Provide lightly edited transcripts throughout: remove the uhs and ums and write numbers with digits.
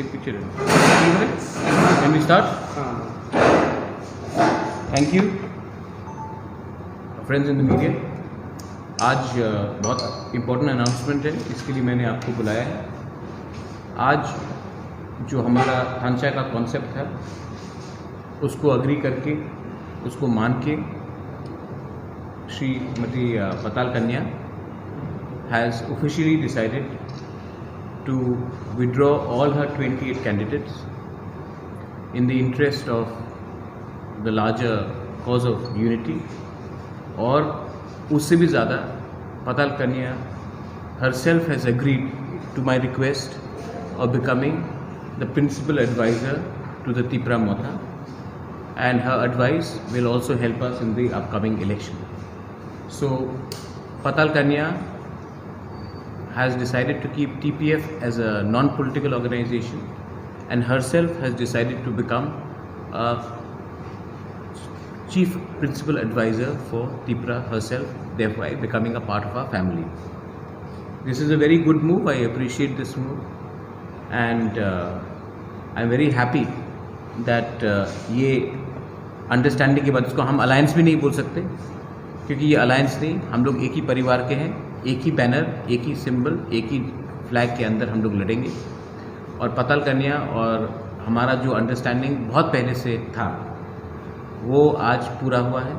take picture. Can we start? Thank you, friends in the media. आज बहुत important announcement है, इसके लिए मैंने आपको बुलाया है। आज जो हमारा थानचा का कॉन्सेप्ट है उसको अग्री करके, उसको मान के श्रीमती पताल कन्या has officially decided to withdraw all her 28 candidates in the interest of the larger cause of unity. और उससे भी ज़्यादा पताल कन्या herself has agreed to my request of becoming the principal advisor to the Tipra Motha, and her advice will also help us in the upcoming election. So Patal Kanya has decided to keep TPF as a non-political organization, and herself has decided to become a chief principal advisor for Tipra herself, thereby becoming a part of our family. This is a very good move. I appreciate this move, and I'm very happy that ये understanding के बाद, इसको हम alliance भी नहीं बोल सकते क्योंकि ये अलायंस नहीं, हम लोग एक ही परिवार के हैं, एक ही बैनर, एक ही सिंबल, एक ही फ्लैग के अंदर हम लोग लड़ेंगे। और पताल कन्या और हमारा जो अंडरस्टैंडिंग बहुत पहले से था वो आज पूरा हुआ है,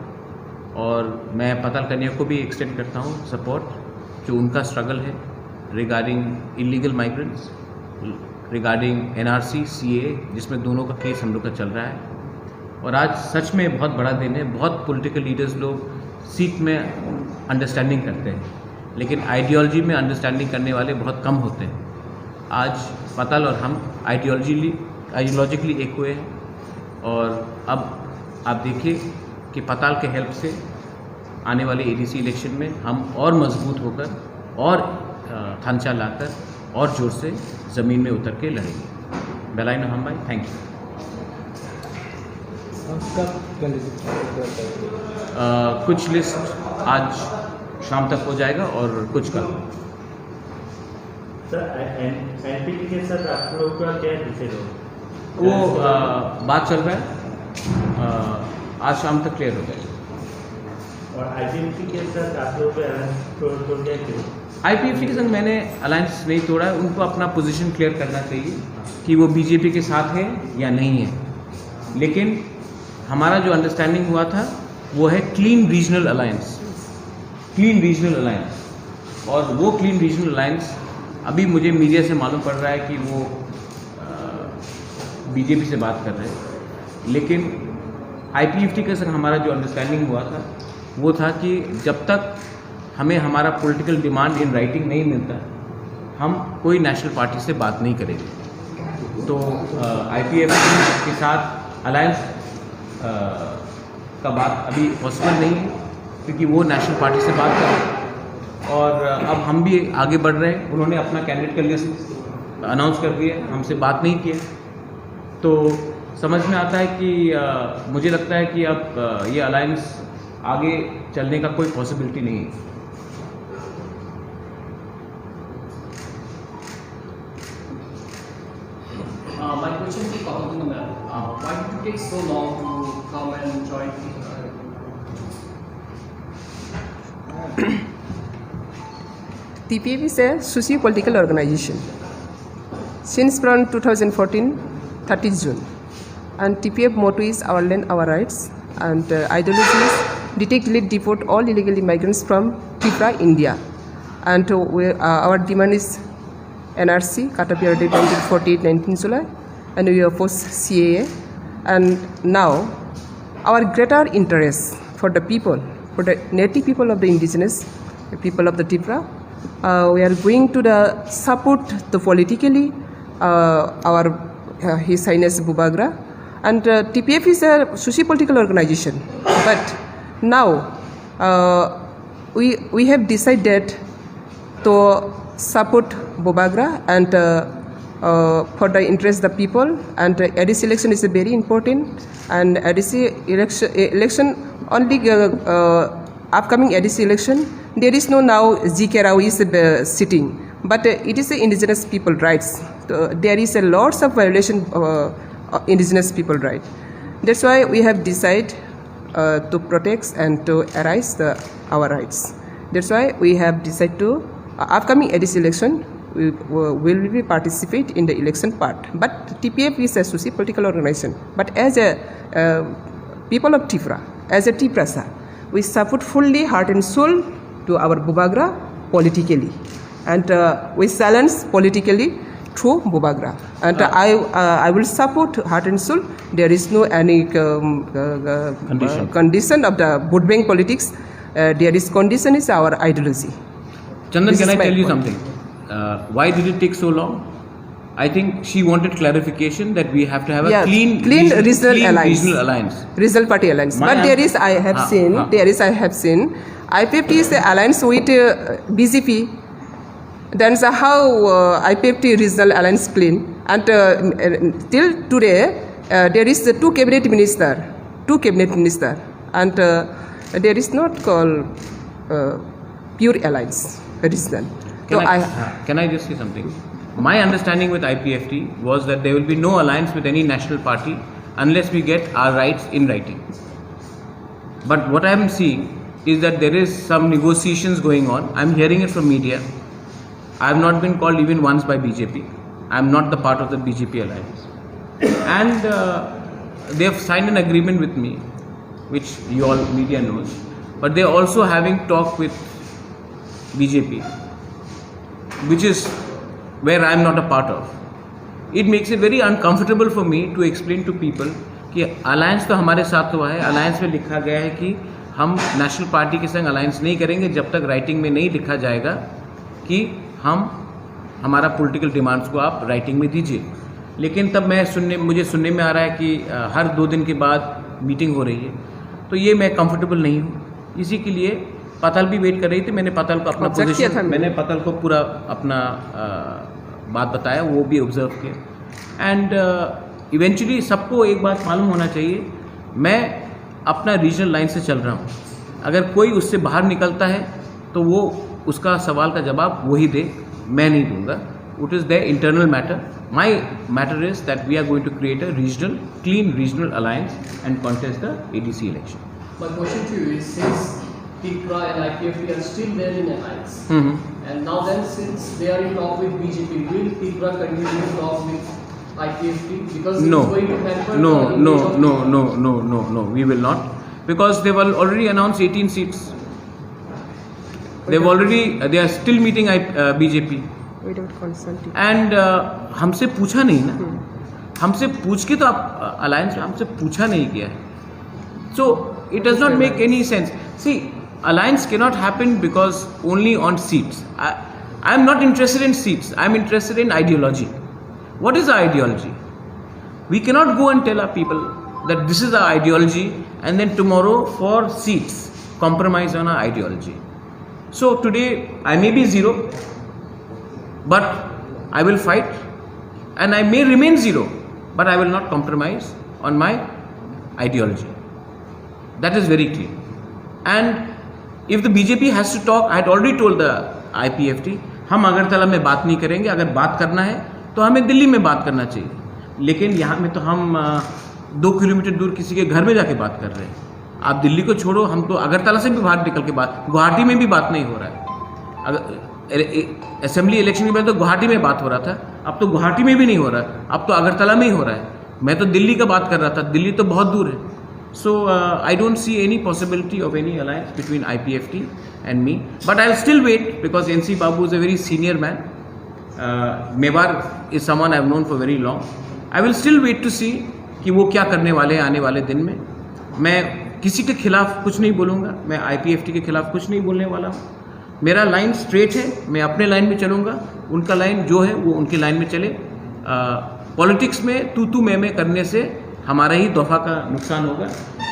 और मैं पताल कन्या को भी एक्सटेंड करता हूँ सपोर्ट जो उनका स्ट्रगल है regarding illegal migrants, regarding NRC CA, जिसमें दोनों का केस हम लोग का चल रहा है। और आज सच में बहुत बड़ा दिन है। बहुत पॉलिटिकल लीडर्स लोग सीट में अंडरस्टैंडिंग करते हैं, लेकिन आइडियोलॉजी में अंडरस्टैंडिंग करने वाले बहुत कम होते हैं। आज पताल और हम आइडियोलॉजिकली एक हुए हैं, और अब आप देखिए कि पताल के हेल्प से आने वाले ADC इलेक्शन में हम और मजबूत होकर और थानचा लाकर और जोर से ज़मीन में उतर के लड़ेंगे। बेलाई न हम भाई, थैंक यू। कुछ लिस्ट आज शाम तक हो जाएगा और कुछ कल। सर NPT के साथ आप लोग का क्या डिसाइड होगा? वो बात चल रहा है, आज शाम तक क्लियर हो जाएगा। और IPFT के साथ आप लोग का अलायंस तोड़ गया क्यों? IPFT के संग मैंने अलायंस नहीं तोड़ा है। उनको अपना पोजीशन क्लियर करना चाहिए कि वो BJP के साथ है या नहीं है, लेकिन हमारा जो अंडरस्टैंडिंग हुआ था वो है clean regional alliance, clean regional alliance. और वो क्लीन रीजनल अलायंस अभी मुझे मीडिया से मालूम पड़ रहा है कि वो BJP से बात कर रहे हैं, लेकिन IPFT के संग हमारा जो अंडरस्टैंडिंग हुआ था वो था कि जब तक हमें हमारा पॉलिटिकल डिमांड इन राइटिंग नहीं मिलता, हम कोई नेशनल पार्टी से बात नहीं करेंगे। तो IPFT के साथ अलायंस का बात अभी पॉसिबल नहीं है क्योंकि वो नेशनल पार्टी से बात कर रहे हैं, और अब हम भी आगे बढ़ रहे हैं। उन्होंने अपना कैंडिडेट का लिस्ट अनाउंस कर दिया, हमसे बात नहीं किया, तो समझ में आता है कि मुझे लगता है कि अब ये अलायंस आगे चलने का कोई पॉसिबिलिटी नहीं है। My question to Khumpui ma'am, why did it take so long to come and join? TPF is a socio-political organization since from 2014, 30th June, and TPF motto is our land, our rights, and ideology is detect, delete, deport all illegal immigrants from Tipra, India, and our demand is NRC, cut period 1948, 19 July, and we oppose CAA. And now our greater interest for the people, for the native people of the indigenous people of the Tipra, we are going to support the politically our His Highness Bubagra, and TPF is a socio-political organization, but now we have decided to support Bubagra and for the interest of the people, and ADC election is very important, and ADC election only upcoming ADC election there is no now GK Rao is sitting, but it is the indigenous people rights. there is a lots of violation indigenous people right. That's why we have decided to protect and to arise our rights. That's why we have decided to upcoming ADC election we will be participate in the election part. But TPF is a socio-political organization. But as a people of Tripura, as a Triprasa, we support fully heart and soul to our Bubagra politically, and we silence politically through Bubagra. And I will support heart and soul. There is no any condition of the vote bank politics. There is condition is our ideology. Chandan, can I tell you something? Why did it take so long? I think she wanted clarification that we have to have a clean regional alliance. Regional party alliance. But there is, I have seen, IPFT is an alliance with BJP. Then how IPFT regional alliance clean. And till today, there is two cabinet minister. And there is not called pure alliance regional. Can I just say something? My understanding with IPFT was that there will be no alliance with any national party unless we get our rights in writing. But what I am seeing is that there is some negotiations going on. I am hearing it from media. I have not been called even once by BJP. I am not the part of the BJP alliance. And they have signed an agreement with me, which you all media knows. But they are also having talk with BJP, which is where I am not a part of. It makes it very uncomfortable for me to explain to people कि alliance तो हमारे साथ हुआ है, alliance में लिखा गया है कि हम नेशनल पार्टी के संग अलायंस नहीं करेंगे जब तक राइटिंग में नहीं लिखा जाएगा कि हम हमारा पॉलिटिकल डिमांड्स को आप राइटिंग में दीजिए. लेकिन तब मुझे सुनने में आ रहा है कि हर 2 दिन के बाद मीटिंग हो रही है, तो ये मैं कंफर्टेबल नहीं हूँ. इसी के लिए पाताल भी वेट कर रही थी. मैंने पाताल को अपना पोजीशन, मैंने पाताल को पूरा अपना बात बताया, वो भी ऑब्जर्व किया. एंड इवेंचुअली सबको एक बात मालूम होना चाहिए, मैं अपना रीजनल लाइन से चल रहा हूँ. अगर कोई उससे बाहर निकलता है तो वो उसका सवाल का जवाब वही दे, मैं नहीं दूंगा. It is their internal matter. My matter is that we are going to create a regional clean regional alliance and contest the ADC election. My question to you is, since Tripura and IPFT are still there in alliance, and now then since they are in talk with BJP, will Tripura continue to talk with IPFT? Because it's going to hamper No, we will not, because they will already announced 18 seats. They are still meeting BJP. Without consulting. And हमसे पूछा नहीं ना, हमसे पूछ के तो आप alliance में हमसे पूछा नहीं किया है. So it does not make any sense. See, alliance cannot happen because only on seats. I am not interested in seats. I am interested in ideology. What is our ideology? We cannot go and tell our people that this is our ideology and then tomorrow for seats compromise on our ideology. So today I may be 0, but I will fight, and I may remain 0, but I will not compromise on my ideology. That is very clear. And if the BJP has to talk, I had already told the IPFT, हम अगरतला में बात नहीं करेंगे. अगर बात करना है तो हमें दिल्ली में बात करना चाहिए. लेकिन यहाँ में तो हम 2 किलोमीटर दूर किसी के घर में जाके बात कर रहे हैं. आप दिल्ली को छोड़ो, हम तो अगरतला से भी बाहर निकल के बात, गुवाहाटी में भी बात नहीं हो रहा है. अगर असेंबली इलेक्शन के बाद तो गुवाहाटी में बात हो रहा था, अब तो गुवाहाटी में भी नहीं हो रहा है, अब तो अगरतला में ही हो रहा है. मैं तो दिल्ली का बात कर रहा था, दिल्ली तो बहुत दूर है. So I don't see any possibility of any alliance between IPFT and me. But I'll still wait because NC Babu is a very senior man. Mewar is someone I've known for very long. I will still wait to see कि वो क्या करने वाले हैं आने वाले दिन में. मैं किसी के खिलाफ कुछ नहीं बोलूँगा, मैं IPFT के खिलाफ कुछ नहीं बोलने वाला हूँ. मेरा लाइन स्ट्रेट है, मैं अपने लाइन में चलूँगा, उनका लाइन जो है वो उनकी लाइन में चले. पॉलिटिक्स में तू मैं करने से हमारा ही दफा का नुकसान होगा.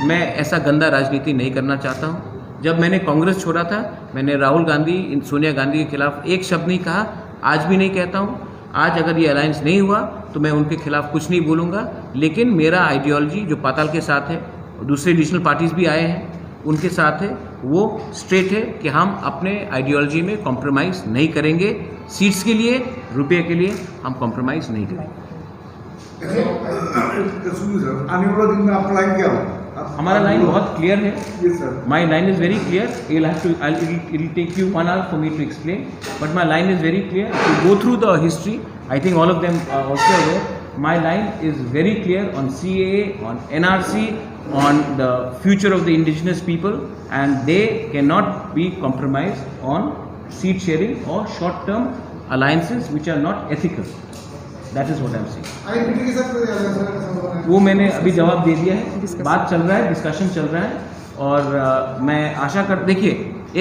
मैं ऐसा गंदा राजनीति नहीं करना चाहता हूँ. जब मैंने कांग्रेस छोड़ा था, मैंने राहुल गांधी, सोनिया गांधी के खिलाफ एक शब्द नहीं कहा, आज भी नहीं कहता हूँ. आज अगर ये अलायंस नहीं हुआ तो मैं उनके खिलाफ कुछ नहीं बोलूँगा. लेकिन मेरा आइडियोलॉजी जो पाताल के साथ है, दूसरे रीजनल पार्टीज़ भी आए हैं, उनके साथ है, वो स्ट्रेट है कि हम अपने आइडियोलॉजी में कॉम्प्रोमाइज़ नहीं करेंगे, सीट्स के लिए, रुपये के लिए हम कॉम्प्रोमाइज़ नहीं करेंगे। आने वाला दिन में आपका लाइन क्या हो? हमारा लाइन बहुत क्लियर है। Yes, sir. My line is very clear. It'll take you 1 hour for me to explain, but my line is very clear. If you go through the history, I think all of them are also aware. My line is very clear on CAA, on NRC, on the future of the indigenous people, and they cannot be compromised on seat sharing or short-term alliances which are not ethical. That is what I'm saying. INPT के साथ वो मैंने अभी जवाब दे दिया है, बात चल रहा है, डिस्कशन चल रहा है, और मैं आशा कर, देखिए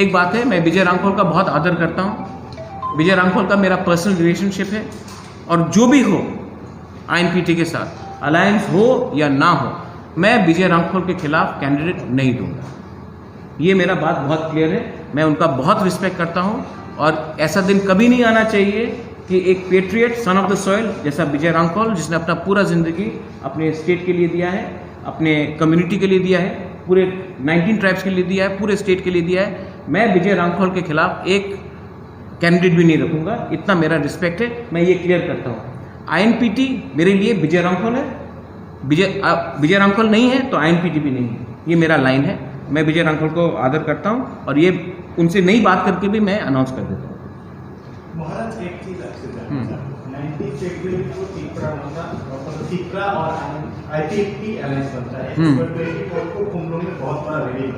एक बात है, मैं विजय रामखोल का बहुत आदर करता हूँ, विजय रामखोल का मेरा पर्सनल रिलेशनशिप है, और जो भी हो INPT के साथ अलायंस हो या ना हो, मैं विजय रामखोल के खिलाफ कैंडिडेट नहीं दूंगा। ये मेरा बात बहुत क्लियर है, मैं उनका बहुत रिस्पेक्ट करता हूँ, और ऐसा दिन कभी नहीं आना चाहिए कि एक patriot, son of the soil जैसा विजय रामखोल, जिसने अपना पूरा ज़िंदगी अपने स्टेट के लिए दिया है, अपने कम्युनिटी के लिए दिया है, पूरे 19 ट्राइब्स के लिए दिया है, पूरे स्टेट के लिए दिया है, मैं विजय रामखोल के खिलाफ एक कैंडिडेट भी नहीं रखूँगा। इतना मेरा रिस्पेक्ट है, मैं ये क्लियर करता हूँ। INPT मेरे लिए विजय रामखोल है, विजय रामखोल नहीं है तो INPT भी नहीं है, ये मेरा लाइन है। मैं विजय रामखोल को आदर करता हूँ, और ये उनसे नई बात करके भी मैं अनाउंस कर देता हूँ। महाराज एक चीज आपसे जानना चाहूँ, 90 शेड्यूल को तिपरा और IPFT अलायंस बनता है, 24 को कुंभलों में बहुत बड़ा रैली,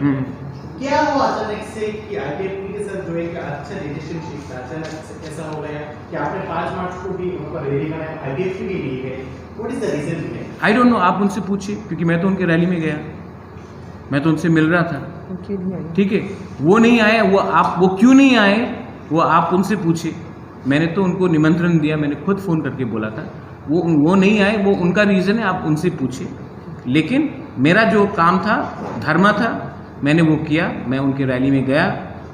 क्या वो अचानक से कि IPFT के साथ जो एक अच्छा रिलेशनशिप था, अचानक ऐसा हो गया कि आपने 5 मार्च को भी उनका रैली बनाया, IPFT भी नहीं गए, what is the reason? I don't know, आप उनसे पूछिए, क्योंकि मैं तो उनके रैली में गया, मैं तो उनसे मिल रहा था, ठीक है, वो नहीं आए, वो क्यों नहीं आए, वो आप उनसे पूछिए। मैंने तो उनको निमंत्रण दिया, मैंने खुद फ़ोन करके बोला था, वो नहीं आए, वो उनका रीज़न है, आप उनसे पूछिए। लेकिन मेरा जो काम था, धर्म था, मैंने वो किया, मैं उनके रैली में गया।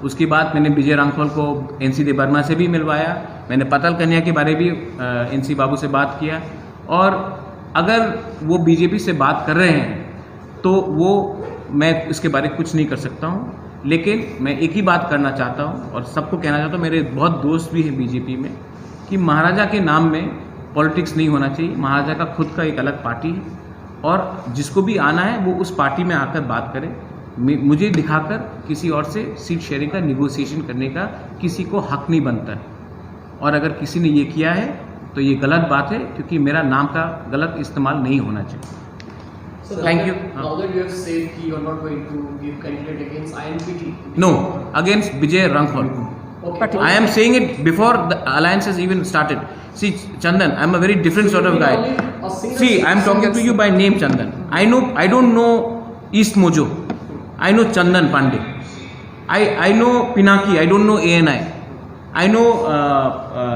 उसके बाद मैंने विजय रामखोल को NC दे बर्मा से भी मिलवाया, मैंने पतल कन्या के बारे भी NC बाबू से बात किया, और अगर वो BJP से बात कर रहे हैं तो वो मैं इसके बारे में कुछ नहीं कर सकता हूँ। लेकिन मैं एक ही बात करना चाहता हूँ और सबको कहना चाहता हूँ, मेरे बहुत दोस्त भी हैं BJP में, कि महाराजा के नाम में पॉलिटिक्स नहीं होना चाहिए। महाराजा का खुद का एक अलग पार्टी है, और जिसको भी आना है वो उस पार्टी में आकर बात करे। मुझे दिखाकर किसी और से सीट शेयरिंग का निगोशिएशन करने का किसी को हक नहीं बनता है, और अगर किसी ने ये किया है तो ये गलत बात है, क्योंकि मेरा नाम का गलत इस्तेमाल नहीं होना चाहिए। So Thank you. Now that you have said that you are not going to give candidate against INPT. No, against Vijay Ramkhol. Okay. I am saying it before the alliance has even started. See, Chandan, I am a very different sort of guy. See, I am talking to you by name, Chandan. I don't know East Mojo. I know Chandan Pandey. I know Pinaki. I don't know ANI. I know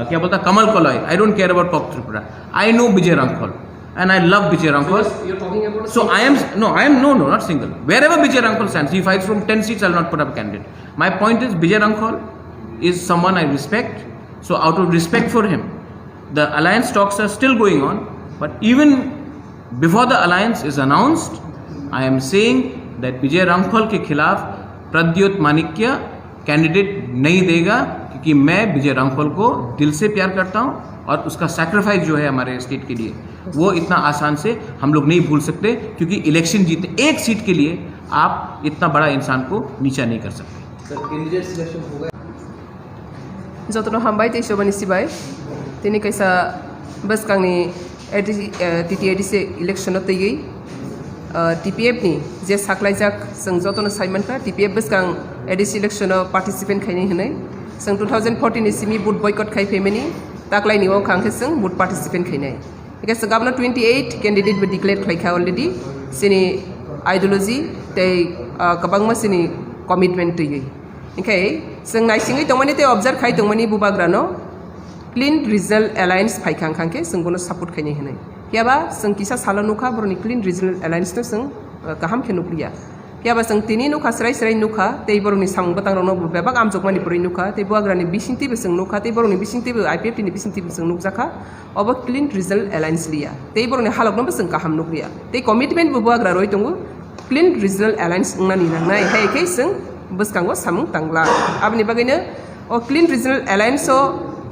क्या बोलता Kamal Koloi. I don't care about Pop Tripura. I know Vijay Ramkhol. And I love Vijay Ramkhol. You're talking about. So I am not single. Wherever Vijay Ramkhol stands, he fights from 10 seats. I will not put up a candidate. My point is, Vijay Ramkhol is someone I respect. So out of respect for him, the alliance talks are still going on. But even before the alliance is announced, I am saying that Vijay Ramkhol के खिलाफ प्रद्योत माणिक्य candidate नहीं देगा, क्योंकि मैं विजय रामखोल को दिल से प्यार करता हूँ, और उसका सैक्रिफाइस जो है हमारे स्टेट के लिए, वो इतना आसान से हम लोग नहीं भूल सकते, क्योंकि इलेक्शन जीतने एक सीट के लिए आप इतना बड़ा इंसान को नीचा नहीं कर सकते। Sir, candidate selection हो गया। जतनो हामबाय तेसोबानि सिबाय तिनी कैसा बस कांगनी TTAD से इलेक्शन तैगै TPF नि जे साख्लायजाक जों जतनो साइमोनखा TPF बस कां एडिस इलेक्शन पार्टिसिपेंट खायनि हनै जों 2014 नि सिमी बुट बयकट खायफैमनि ताक्लायनि ओ खांखे जों बुट पार्टिसिपेंट खायनाय इगास गाबना 28 कैंडिडेट बो डिक्लेयर खायखा ऑलरेडी सिनि आइडियोलॉजी तै कबांगमा सिनि कमिटमेंट तैगै इनखाय जों नायसिङै दंमानि ते ऑब्जर्व खाय दंमानि बुबाग्रानो क्लीन रिजल्ट अलायंस फाइखां खांखे जों बोनो सपोर्ट खायनि हनै याबा जों किसा साला नुखा बरनि क्लीन रिजल्ट अलायंस नो जों गाहाम के नुक्रिया याबा जों तिनि नुखा सराय नुखा तै बरनि सां बतांगनो बेबाग आमजोगमानि बरै नुखा तै बुआग्रानि बिसिंति बे जों नुखा तै बरनि बिसिंति बे IPFT नि बिसिंति बे जों नुकजाखा अब क्लीन रिजल्ट अलायंस लिया तै बरनि हालकनो जों गाहाम नुक्रिया तै कमिटमेंट बो बुआग्रा रय दंगु clean regional alliance nani nangnai hai ke sing buskango samung tangla abni bagaiनो clean regional alliance o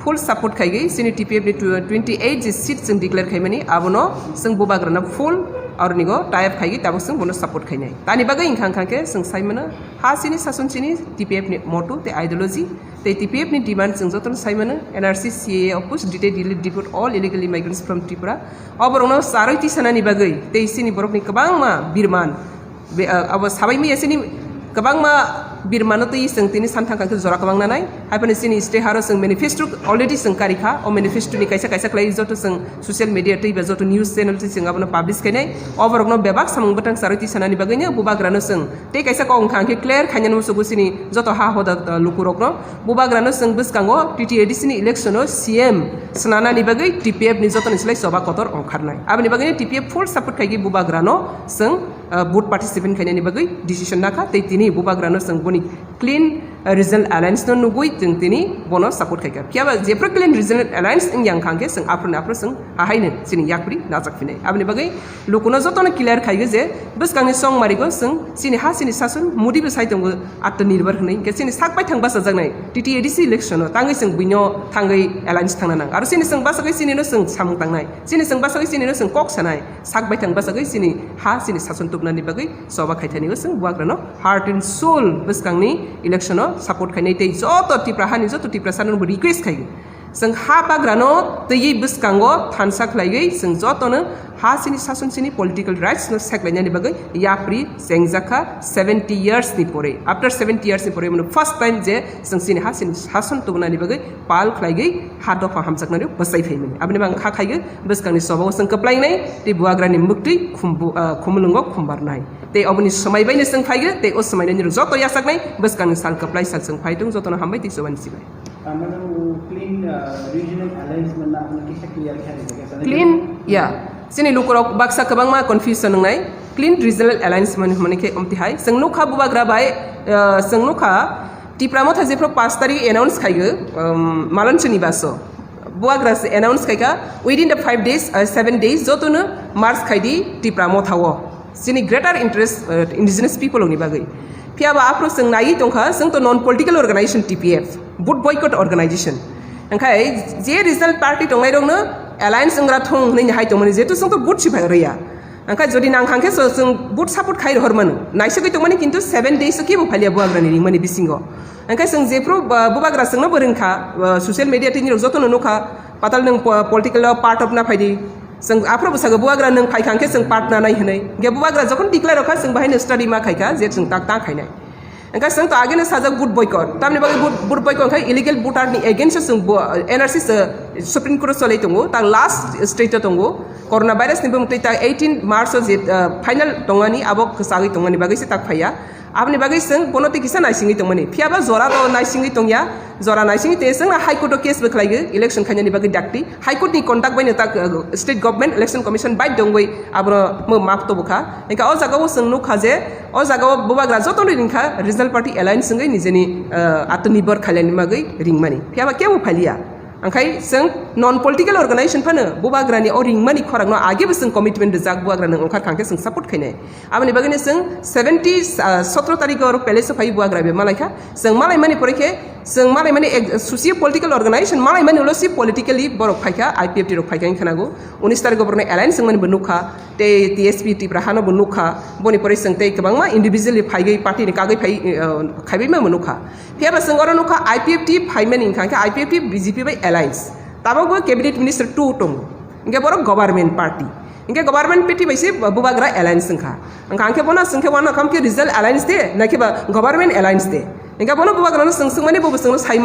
full support khaigi sini TPF ni 28 je seat sing declare khaimani abono sing bubagrana full और निगो type खाई तब संग बोनो support खाई नहीं तानी बागे इंखां खां के संग साइ मनो हा सिनी सासन सिनी TPF नि मोटो ते आइडियोलॉजी ते TPF नि डिमांड संग जतन साइ मनो NRC CA अपुस detail deport all illegal immigrants from Tripura अब रंगनो सारैति सनानि बागे ते सिनी बरफ नि गोबां मा बिरमान अब साबाय मी एसेनि गोबां मा बिरमानो तै संग तिनि सानथां खांखो जरा गोबां नानाय हाइपनि सिनि स्टे हारो संग मैनिफेस्टो ऑलरेडी संग कारिखा ओ मैनिफेस्टो नि कायसा कायसा क्लाइ जतो संग सोशल मीडिया तै बा जतो न्यूज चैनल तै संग आपनो पब्लिश खायनाय ओवरनो बेबाक सामंग बटang सारैति सनानि बागैनो बुबाग्रानो संग तै कायसा को खांखे क्लियर खायनानो सुगु सिनि जतो हा होदा लुकुरकनो बुबाग्रानो संग बसकांगो TTAD सिनि इलेक्शनो CM सनानानि बागै TPF नि जतो निसलाय सभा कतर ओंखारनाय आबनि बागैनो TPF फुल सपोर्ट खायगि बुबाग्रानो संग बुट पार्टिसिपेंट खायनानि बागै डिसिजन नाखा तै तिनि बुबाग्रानो संग बोनी clean regional alliance no nugui जों तिनी बोनो सपोर्ट खायगा कियाबा जेफ्रा क्लीन regional alliance इन yang खांखे जों आफ्रोन आफ्रो जों हाहायनो सिनि याकpri नाजाकफिनाय आबनि बागै लुकुनो जतनो क्लियर खायगो जे बसकांनि सं मारिगो जों सिनि हा सिनि सासन मुदिबो साइतंगो आत्मनिर्भर होनै के सिनि साकबाय थांबासा जागनाय TTADC इलेक्शन तांगै जों बिनो थांगै alliance थांना नां आरो सिनि जों बासगै सिनिनो जों सामु थांनाय सिनि जों बासगै सिनिनो जों कक सानाय साकबाय थांबासगै सिनि हा सिनि सासन तुबनानि बागै सभा खायथानिगो जों बुआग्रानो हार्ट एंड सोल बसकांनि इलेक्शन सपोर्ट खायनाय तै जतो तिप्राहानि जतो तिप्रासानो रिक्वेस्ट खायो जों हा बाग्रानो तैयै बसकांगो थानसा खलायै जों जतोनो हा सिनि सासन सिनि पॉलिटिकल राइट्स नो सेक्लायनानि बागै याप्रि सेंजाखा 70 इयर्स नि परे आफ्टर 70 इयर्स नि परे मन फर्स्ट टाइम जे जों सिनि हा सिनि सासन तुबनानि बागै पाल खलायै हा दफा हामजाकनानै बसाय फैमोन आबनि बां खा खायो बसकांनि सबाव जों कप्लायनाय ते बुआग्रानि मुक्ति खुमलुंगो खुमबारनाय ते अबनि समायबायनो जों फायो ते ओ समायनानि जतो यासाकनाय बसकांनि साल कप्लाय साल जों फायदों जतोनो हामबाय ते सबानि सिबाय क्लीन रीजनल अलायंस मनना आपने किसे क्लियर किया क्लीन या सिनि लुकुराव बाक्सा गोबां मा कन्फ्यूजन नंनाय क्लीन रीजनल अलायंस माने के अमतिहाय जोंनुखा बुबाग्रा बाय जोंनुखा तिप्रामो थाजेफ्रो 5 तारिख अनाउंस खायो मालनसनि बासो बुबाग्रा से अनाउंस खायगा विदिन द 5 days 7 days जतोनो मार्च खायदि तिप्रामो थावो सिनि ग्रेटर इंटरेस्ट इंडिजिनस पीपल नि बागै फियाबा आफ्रो जों नायै दंखा जों तो नन पॉलिटिकल ऑर्गेनाइजेशन TPF बुट बॉयकॉट ऑर्गेनाइजेशन ओंखाय जे रिजल्ट पार्टी दंनाय दंनो अलायंस इंग्रा थं नै हाय दंमोन जेतु जों तो बुट सिफाय रैया ओंखाय जदि नांखांखे जों बुट सपोर्ट खाय हरमोन नायसगै दंमोन किन्तु 7 days केबो फालिया बुआग्रानि रिंमानि बिसिंगो ओंखाय जों जेफ्रो बुबाग्रा जोंनो बोरोंखा सोशल मीडिया तिनि जतोनो नुखा पाताल नों पॉलिटिकल पार्ट ऑफ ना फायदि जों आफ्रो बसागो बुआग्रा नों फायखांखे जों पार्ट ना नाय हनै गे बुआग्रा जखन डिक्लेयर रखा जों बाहायनो स्टडी मा खायखा जे जों ता खायनाय ओंखाय जों तो आगेनो साजा बुट बॉयकॉट तामनि बागै बुट बॉयकॉट ओंखाय इलीगल बुटारनि अगेंस्ट जों NRC सुप्रीम कोर्ट सलै दंगो ता लास्ट स्टेट दंगो कोरोना भाइरस नि बमतै ता 18 मार्च जे फाइनल दंगानि आबो खसागै दंगानि बागै से ताक फाया आपनि बागै जों बनति किसा नायसिङै दंमोन फियाबा जरा तो नायसिङै दंया जरा नायसिङै ते जों हाई कोर्ट केस बो खलायो इलेक्शन खायनानि बागै डाक्टि हाई कोर्ट नि कन्टाक्ट बायनो ता स्टेट गवर्नमेंट इलेक्शन कमिशन बाय दंगै आब्रो मो माप तो बखा एका अ जागाव जों नुखा जे अ जागाव बुबाग्रा जतन रिंखा रिजनल पार्टी अलायंस जोंगै निजेनि आत्मनिर्भर खायनानि बागै रिंमानि फियाबा केबो फालिया ओंखाय जों नन पॉलिटिकल ऑर्गेनाइजेशन फानो बुबाग्रानि अ रिंमानि खरांनो आगेबो जों कमिटमेंट जाग बुबाग्रानो ओंखार खांखे जों सपोर्ट खायनाय आबनि बागैनो जों 17 तारिख और पहले से फाइ बुआग्रा बे मालायखा जों मालाय मानि परेखे जों मालाय मानि सोसियो पॉलिटिकल ऑर्गेनाइजेशन मालाय मानि उलसि पॉलिटिकली बरक फायखा IPFT रक फायखानि खानागो 19 तारिख बरने अलायंस जों मानि बनुखा ते TSP तिप्राहानो बनुखा बनि परे जों ते गोबां मा इंडिविजुअली फायगै पार्टी नि कागै फाय खायबै मा बनुखा फेबा जों अर नुखा IPFT फायमेनि खांखे IPFT BJP बाय अलायंस ताबागो कैबिनेट मिनिस्टर 2 टंग इंगे बर गवर्नमेंट पार्टी इंगे गवर्नमेंट पेटी बैसे बुबाग्रा अलायंस संखा अंखे बना संखे वाना कम के रिजल्ट अलायंस दे नकेबा गवर्नमेंट अलायंस दे इंगे बना बुबाग्रा संग माने बबो संग साइ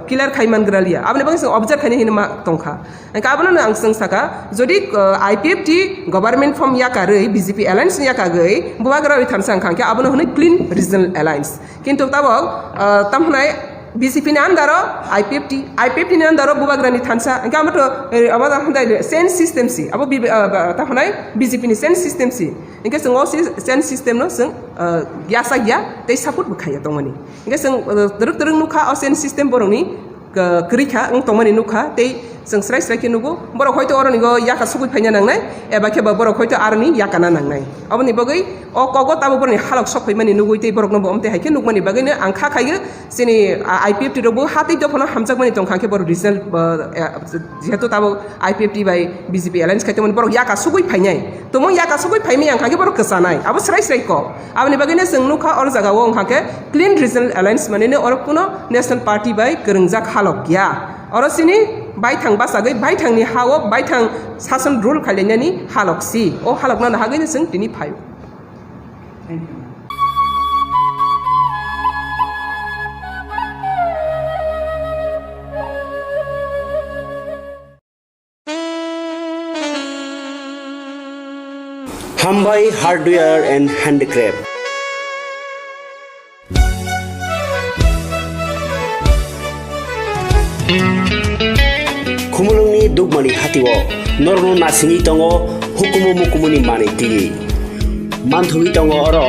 क्लियर खायमान ग्रालिया आबने बंग संग ऑब्जर्व खाने हिनमा तंखा इंगे आबनो आं संग साका जदि IPFT गवर्नमेंट फॉर्म याकारै BJP अलायंस याकागै बुबाग्रा थानसा खांखे आबनो हनै क्लीन रिजनल अलायंस किन्तु ताबो तमनाय BJP नि अंदर IPFT नि अंदर बुबाग्रानि थानसा इंगा मतो अबा हन्दाय सेन सिस्टम सी अब ताहनाय BJP नि सेन सिस्टम सी इंगे जों सेन सिस्टम नो जों यासा गया ते सपोर्ट बखाया दंमोन इंगे जों दरक नुखा सेन सिस्टम बरंनि करिखा तंमनि नुखा ते जों स्राय स्राय के नुगो बरक हयतो अरनिगो याका सुगुइ फायना नांनाय एबा केबा बरक हयतो आरनि याकाना नांनाय अबनि बगै अ कगो ताबो बरनि हालक सफै माने नुगुइते बरक नो बमते हायके नुगमानि बगैनो आं खाखायो जेनि आईपीएफटी रबो हातै दफनो हामजाक माने दंखांके बर रिजनल जेहेतु ताबो आईपीएफटी बाय बीजेपी एलायंस खायतमन बरक याका सुगुइ फायनाय तमो याका सुगुइ फायमी आं खाके बरक कसानाय आबो स्राय स्राय को आबनि बगैनो जों नुखा अर जागाव आं खाके क्लीन रिजनल एलायंस माने अर कुनो नेशनल पार्टी बाय गोरोंजाक हालक गया अरसिनी बायथां बासागै बायथांनि हाव बायथां सासन रुल खालायनायनि हालकसि अ हालकना हागैनो जों दिनि फाय thank you Khumpui Hardware and Handicraft. Khumulungni dugmani hatiwo norno nasini tongo hukumu mukumuni mani tigi manthugi tongo oro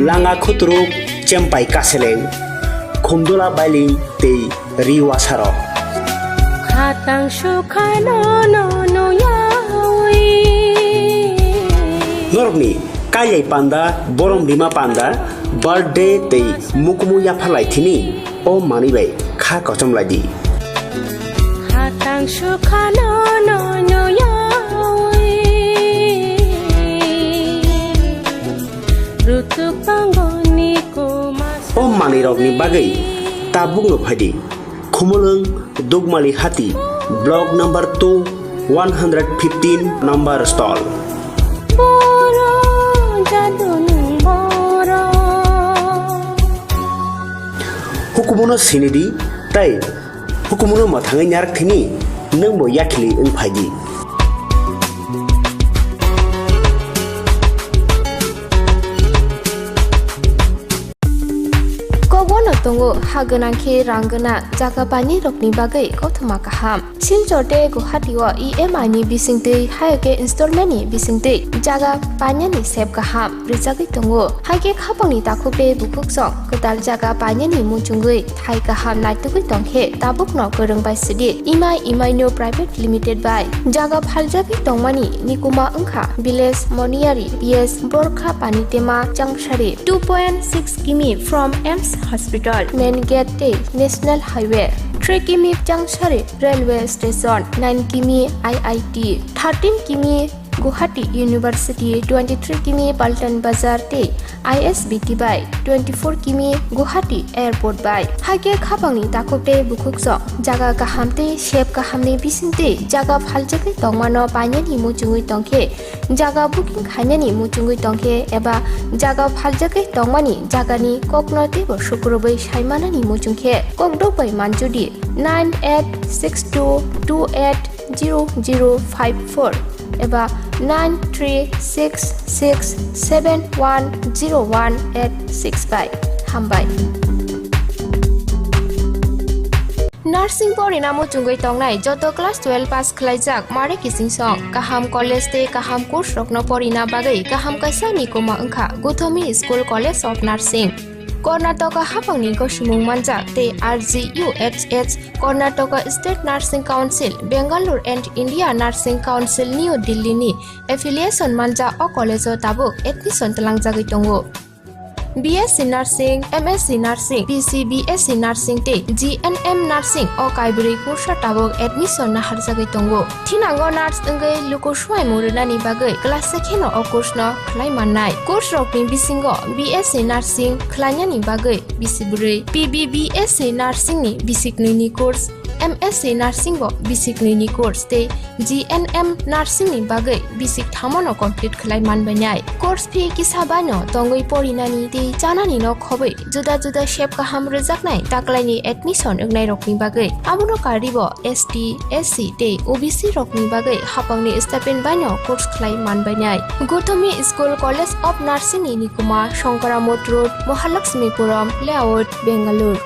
langa khutruk chempai kaseleng khumdola bailing tei riwasaro hatang shukhano no no yawi norni kayai panda borom bima panda birthday tei mukumu yaphalai thini o mani bai kha kochom ladi hatang shukhano no no yawi rutu pangoni ko mas o mani rokni bagai ta bungno phadi khumulung dugmali hati block number 2 115 number stall boro jadun boro hukumono sinidi tai hukumono mathangai nyarak thini nangbo yakhili ungphaji kogono tongo haganangke ranggana jaga pani rokni bagai kothoma kaham siljote guhatiwa EMI ni bisingte haike installment ni bisingte jaga panya ni sep kaham rijagi tongo haike khapangni takhupe bukuksong kedal jaga panya ni muchungui thai kaham naitugui tongkhe tabukno gorong bai sidi EMI no private limited by jaga phaljagi tongmani nikuma ungkha village moniari PS borkha pani tema changshari 2.6 km from EMS hospital main gate te national highway 3 km changshari railway station 9 km IIT 13 km Guwahati University 23 km Paltan Bazar te ISBT by 24 km Guwahati Airport by hage khapangni takopte bukukso jaga kahamte shep kahamni bisinte jaga phaljake tongmano panyani muchungui tongke jaga booking khainani muchungui tongke eba jaga phaljake tongmani jagani koknote bo shukrobai saimanani muchungke kokdobai manjudi 9862280054 eba 9366710185 hambai Nursing porina muchungoi tongnai joto class 12 pass khlaijak mare kising song kaham college te kaham course rokno porina bagai kaham kaisa nikoma ungkha Guthomi School College of Nursing Karnataka hapangni gosumung manjak te RGUHH Karnataka State Nursing Council Bangalore and India Nursing Council New Delhi ni affiliation manja o college o tabuk admission talangjagoi tongo BSc Nursing, MSc Nursing, BSc Nursing te GNM Nursing o kaibri kursa tabok admission na harjagai tongo thinango nurse ungai lukuswai muruna ni bagai class sekheno o course no khlai mannai course rokni bisingo BSc Nursing khlaina ni bagai bisiburi PBBSc Nursing ni bisikni ni course MSc Nursing bo bisikni ni course te GNM Nursing ni bagai bisik thamono complete khlai manbanai course fee kisabano tongoi porinani te janani no khobai juda juda shape kaham rejaknai taklaini admission ungnai rokni bagai abuno karibo ST SC te OBC rokni bagai hapangni stipend bano course khlai manbanai Guthomi School College of Nursing ni nikuma Shankaramot Road Mahalakshmipuram Layout Bangalore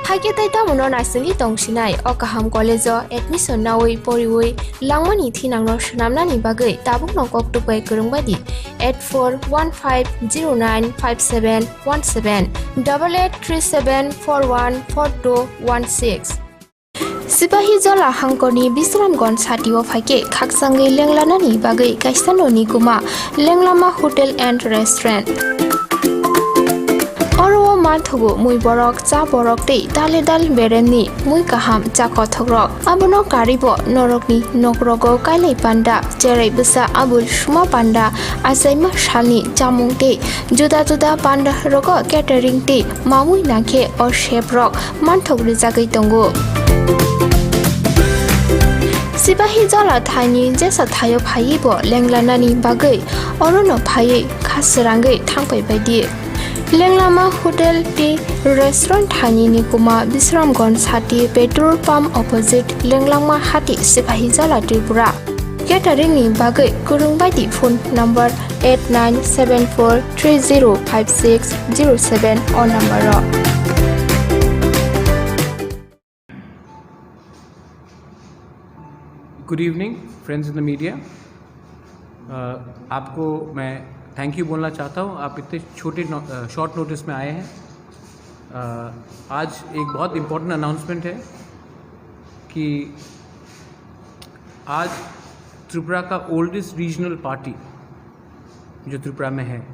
Hage tai tamono nasingi tongsinai o kaham college o admission nawai poriwai langmani thinangno shnamnani bagai tabukno koktupai kurungbadi 8415095717 8837414216 Sipahi Jola Hangkoni Bisramgon Satio Fake Kaksangi Lenglanani Bagai Kaisanoni Guma Lenglama Hotel and Restaurant. Oro Manthugu Mui Borok Cha Borok Te Daledal Bereni Mui Kaham Chakothogrok Abono Karibo Norokni Nokrogo Kaile Panda Jerai Busa Abul Shuma Panda Asaima Shani Jamung Te Juda Juda Panda Rogo Catering Te Mamui Nake or Sheprok Manthog Rizagai Tongo Sipahi Jola Tani Jesa Tayo Paibo Lenglanani Bagai Orono Pai Kasirangai Tangpai Baidi Lenglama Hotel Tea Restaurant Hani Nikuma Bisramgon Sati Petrol Pump Opposite Lenglama Hati Sipahi Jola Tripura Catering ni Bagai Kurung Baidi phone number 8974305607 or number Good evening, friends in the media. आपको मैं thank you बोलना चाहता हूँ. आप इतने छोटे short notice में आए हैं. आज एक बहुत इम्पोर्टेंट अनाउंसमेंट है कि आज त्रिपुरा का ओल्डेस्ट रीजनल पार्टी जो त्रिपुरा में है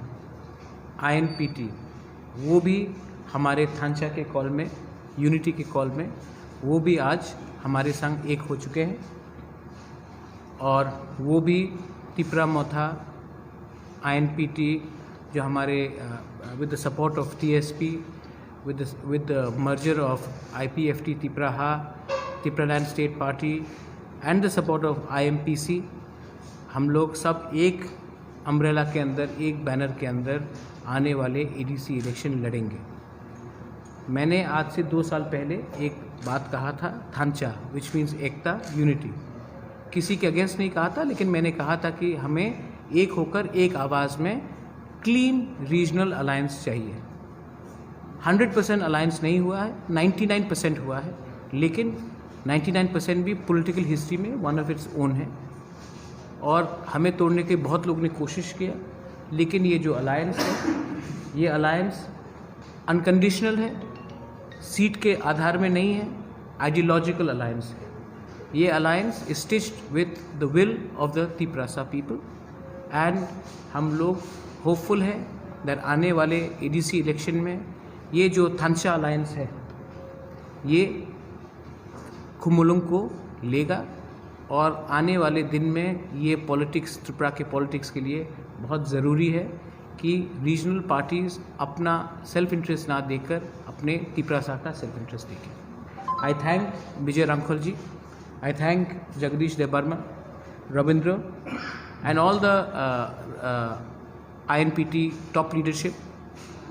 INPT, वो भी हमारे थांचा के कॉल में, यूनिटी के कॉल में, वो भी आज हमारे संग एक हो चुके हैं. और वो भी त्रिपुरा मोथा INPT जो हमारे with the support of TSP, with the merger of IPFT Tripura Land State Party and the support of IMPC, हम लोग सब एक अम्ब्रेला के अंदर, एक बैनर के अंदर आने वाले ADC इलेक्शन लड़ेंगे. मैंने आज से 2 साल पहले एक बात कहा था, थांचा विच मीन्स एकता, यूनिटी. किसी के अगेंस्ट नहीं कहा था, लेकिन मैंने कहा था कि हमें एक होकर एक आवाज़ में क्लीन रीजनल अलायंस चाहिए. 100% अलायंस नहीं हुआ है, 99% हुआ है, लेकिन 99% भी पॉलिटिकल हिस्ट्री में वन ऑफ इट्स ओन है. और हमें तोड़ने के बहुत लोग ने कोशिश किया, लेकिन ये जो अलायंस है, ये अलायंस अनकंडीशनल है, सीट के आधार में नहीं है, आइडियोलॉजिकल अलायंस है. ये alliance is stitched with the will of the Tiprasa people and हम लोग होपफुल हैं that आने वाले ADC इलेक्शन में ये जो थांचा अलायंस है ये खुमुलुंग को लेगा. और आने वाले दिन में ये पॉलिटिक्स, त्रिपुरा के पॉलिटिक्स के लिए बहुत ज़रूरी है कि रीजनल पार्टीज़ अपना सेल्फ इंटरेस्ट ना देकर अपने त्रिपुरा का सेल्फ इंटरेस्ट देखें. I thank Vijay Ramkhal ji, I thank Jagdish Debarma, Rabindra and all the INPT top leadership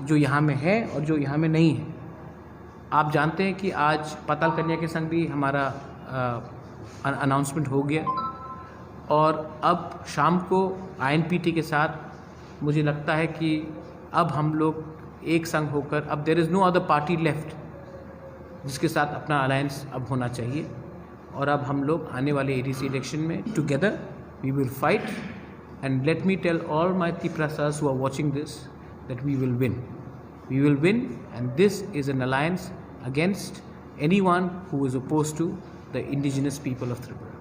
जो यहाँ में है और जो यहाँ में नहीं है. आप जानते हैं कि आज पाताल कन्या के संग भी हमारा अनाउंसमेंट हो गया और अब शाम को INPT के साथ मुझे लगता है कि अब हम लोग एक संग होकर, अब there is no other party left जिसके साथ अपना अलायंस अब होना चाहिए. और अब हम लोग आने वाले ADC इलेक्शन में together we will fight. And let me tell all my Tiprasas who are watching this that we will win. We will win, and this is an alliance against anyone who is opposed to the indigenous people of Tripura.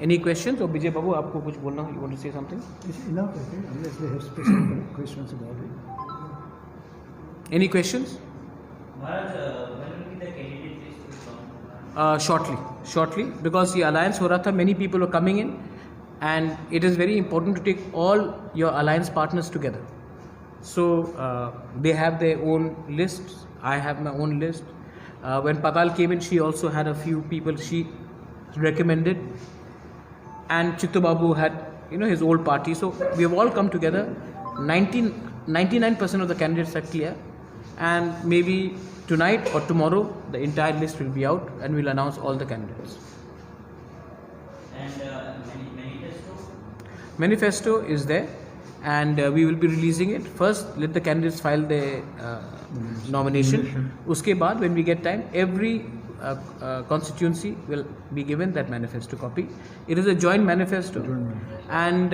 Any questions? Or Vijay Babu, आपको कुछ बोलना? You want to say something? It's enough, I think, unless they have specific questions about it. Any questions? Shortly, because the alliance हो रहा था, many people were coming in, and it is very important to take all your alliance partners together. So they have their own lists. I have my own list. When Patal came in, she also had a few people she recommended, and Chittu Babu had his old party. So we have all come together. 99% of the candidates are clear, and maybe tonight or tomorrow the entire list will be out and we'll announce all the candidates. And manifesto is there, and we will be releasing it. First let the candidates file their nomination. Uske baad, when we get time, every constituency will be given that manifesto copy. It is a joint manifesto. And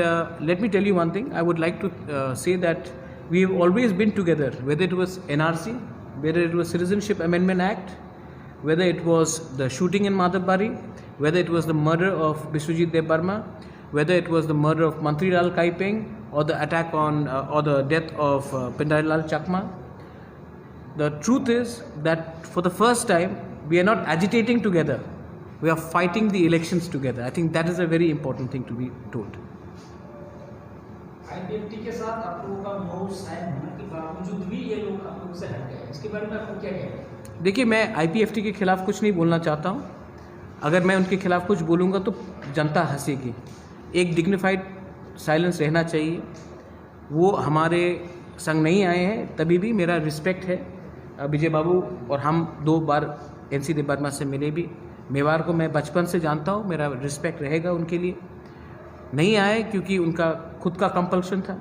let me tell you one thing. I would like to say that we have always been together, whether it was NRC, whether it was Citizenship Amendment Act, whether it was the shooting in Madhabari, whether it was the murder of Biswajit Debarma, whether it was the murder of Mantri Lal Kaipeng, or the attack on or the death of Pendari Lal Chakma. The truth is that for the first time we are not agitating together, we are fighting the elections together. I think that is a very important thing to be told. IPFT के साथ आप लोगों का no sign होने के बावजूद भी ये लोग आप लोगों से हट गए, इसके बारे में आपको क्या कहना है? देखिए, मैं IPFT के खिलाफ कुछ नहीं बोलना चाहता हूँ. अगर मैं उनके खिलाफ कुछ बोलूँगा तो जनता हंसेगी. एक डिग्निफाइड साइलेंस रहना चाहिए. वो हमारे संग नहीं आए हैं, तभी भी मेरा रिस्पेक्ट है. विजय बाबू और हम 2 बार NC देबबर्मा से मिले भी. मेवाड़ को मैं बचपन से जानता हूँ, मेरा रिस्पेक्ट रहेगा उनके लिए. नहीं आए क्योंकि उनका खुद का कंपल्शन था.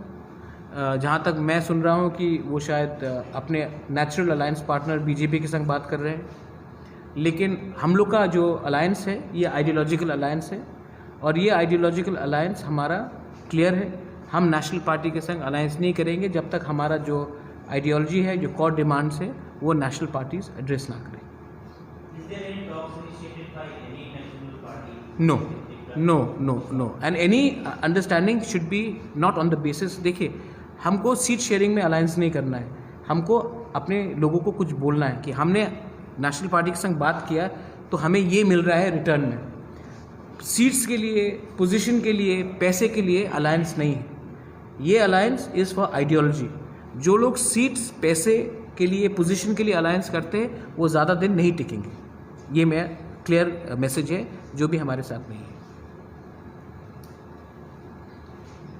जहाँ तक मैं सुन रहा हूँ कि वो शायद अपने नेचुरल अलायंस पार्टनर बीजेपी के संग बात कर रहे हैं. लेकिन हम लोग का जो अलायंस है ये आइडियोलॉजिकल अलायंस है, और ये आइडियोलॉजिकल अलायंस हमारा क्लियर है. हम नेशनल पार्टी के संग अलायंस नहीं करेंगे जब तक हमारा जो आइडियोलॉजी है, जो कोर डिमांड्स है, वो नेशनल पार्टीज एड्रेस ना करें. No no no no and any understanding should be not on the basis. देखिए, हमको सीट शेयरिंग में अलायंस नहीं करना है. हमको अपने लोगों को कुछ बोलना है कि हमने नेशनल पार्टी के संग बात किया तो हमें ये मिल रहा है रिटर्न में. सीट्स के लिए, पोजीशन के लिए, पैसे के लिए अलायंस नहीं है. ये अलायंस इज़ फॉर आइडियोलॉजी. जो लोग सीट्स, पैसे के लिए, पोजीशन के लिए अलायंस करते हैं वो ज़्यादा दिन नहीं टिकेंगे. ये मैं क्लियर मैसेज है जो भी हमारे साथ नहीं है.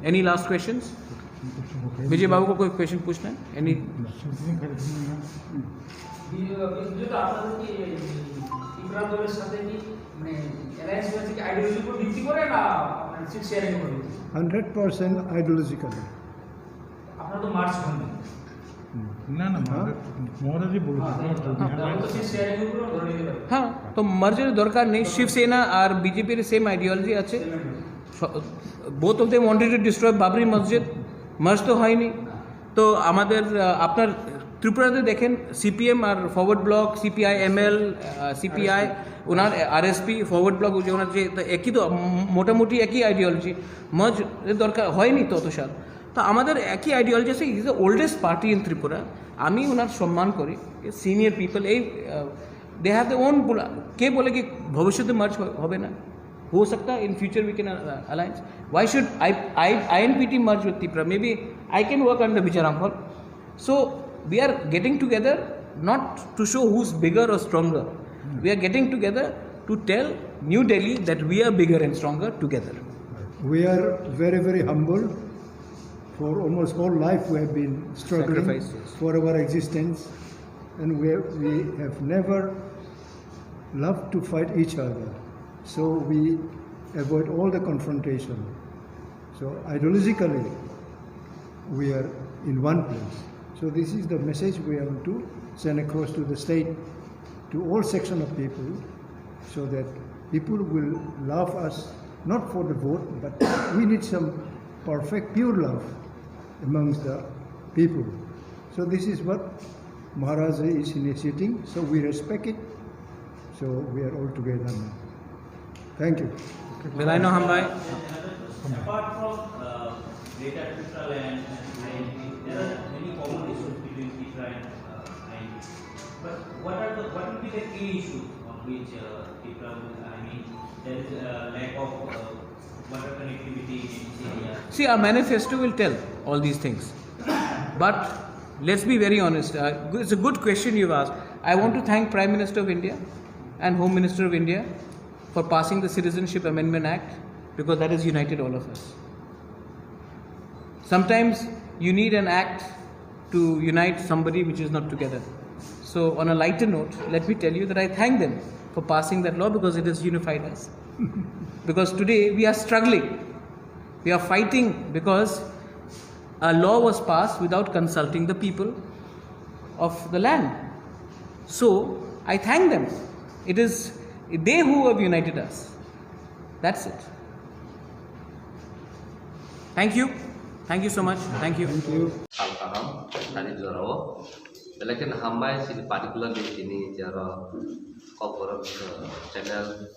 Any last questions? Vijay Babu को कोई क्वेश्चन पूछना है? एनी? $100% ideologically. আপনারা তো মার্চ করেন না না মহারাজই বলেছেন তো সেই শেয়ারিং এর উপর ধরে নিতে পারে. হ্যাঁ, তো মার্জের দরকার নেই. শিবসেনা আর বিজেপির সেম আইডিওলজি আছে. both of them wanted to destroy Babri মসজিদ. মার্জ তো হয়নি. তো আমাদের আপনার ত্রিপুরাতে দেখেন সিপিএম আর Forward Bloc, CPI ML, CPI, ওনার আরএসপি, ফরওয়ার্ড ব্লক, যে ওনার যে একই, তো মোটামুটি একই আইডিওলজি. মার্জ দরকার হয়নি তত সাল. তো আমাদের একই আইডিওলজি আছে. Is the oldest party in Tripura. আমি ওনার সম্মান করি. সিনিয়র পিপল, এই দে হ্যাভ দ্য ওন. কে বলে কি ভবিষ্যতে মার্চ হবে না? हो सकता है in future we can alliance. Why should INPT merge with Tripura? Maybe I can work under Vijayaramphal. So we are getting together not to show who's bigger or stronger. We are getting together to tell New Delhi that we are bigger and stronger together. We are very, very humble. For almost whole life we have been struggling Sacrifices. for our existence, and we have never loved to fight each other. So we avoid all the confrontation. So ideologically we are in one place. So this is the message we have to send across to the state, to all section of people, so that people will love us not for the vote, but we need some perfect pure love amongst the people. So this is what Maharaja is initiating, so we respect it. So we are all together now. Thank you. Vilaino Hambai. Apart from data Tripura and INP, there are many common issues between Tripura and INP. But what will be the key issues on which Tripura will, there is lack of water connectivity in this area? See, our manifesto will tell all these things. But let's be very honest. It's a good question you've asked. I want to thank Prime Minister of India and Home Minister of India for passing the Citizenship Amendment Act, because that has united all of us. Sometimes you need an act to unite somebody which is not together. So on a lighter note, let me tell you that I thank them for passing that law, because it has unified us. Because today we are struggling. We are fighting because a law was passed without consulting the people of the land. So I thank them. It is they who have united us. That's it. Thank you. Thank you so much. Thank you. Thank you. Al-Kaham, Tanit Zorao, Belakan hambai sini particularly ini jara corporate channel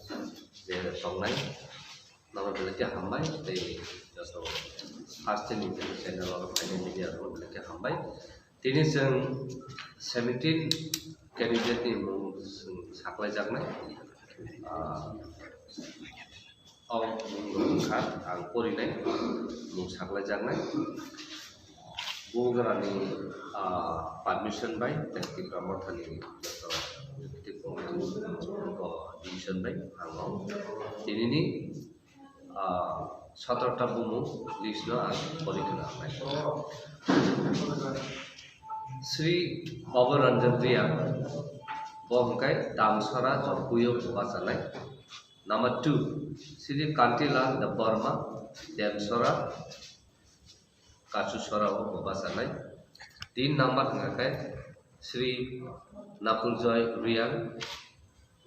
dia songai nama belakan hambai dari jasa first channel orang lain media orang belakan hambai ini sen 17 candidate ni mung saklai jakna ông mung khat ang pori nai mung saklai jakna Bugarani permission by thank Ramothani division by Hangong. Ini 17টা bumu list na porikna mai. Sri Oberanjan Ria Bongkai Damsara Jorpuyo Basanai. Number 2 Sri Kantila the Burma Damsara Kasuswara Babasanai. 3 number ngakai Sri Napuljoy Rian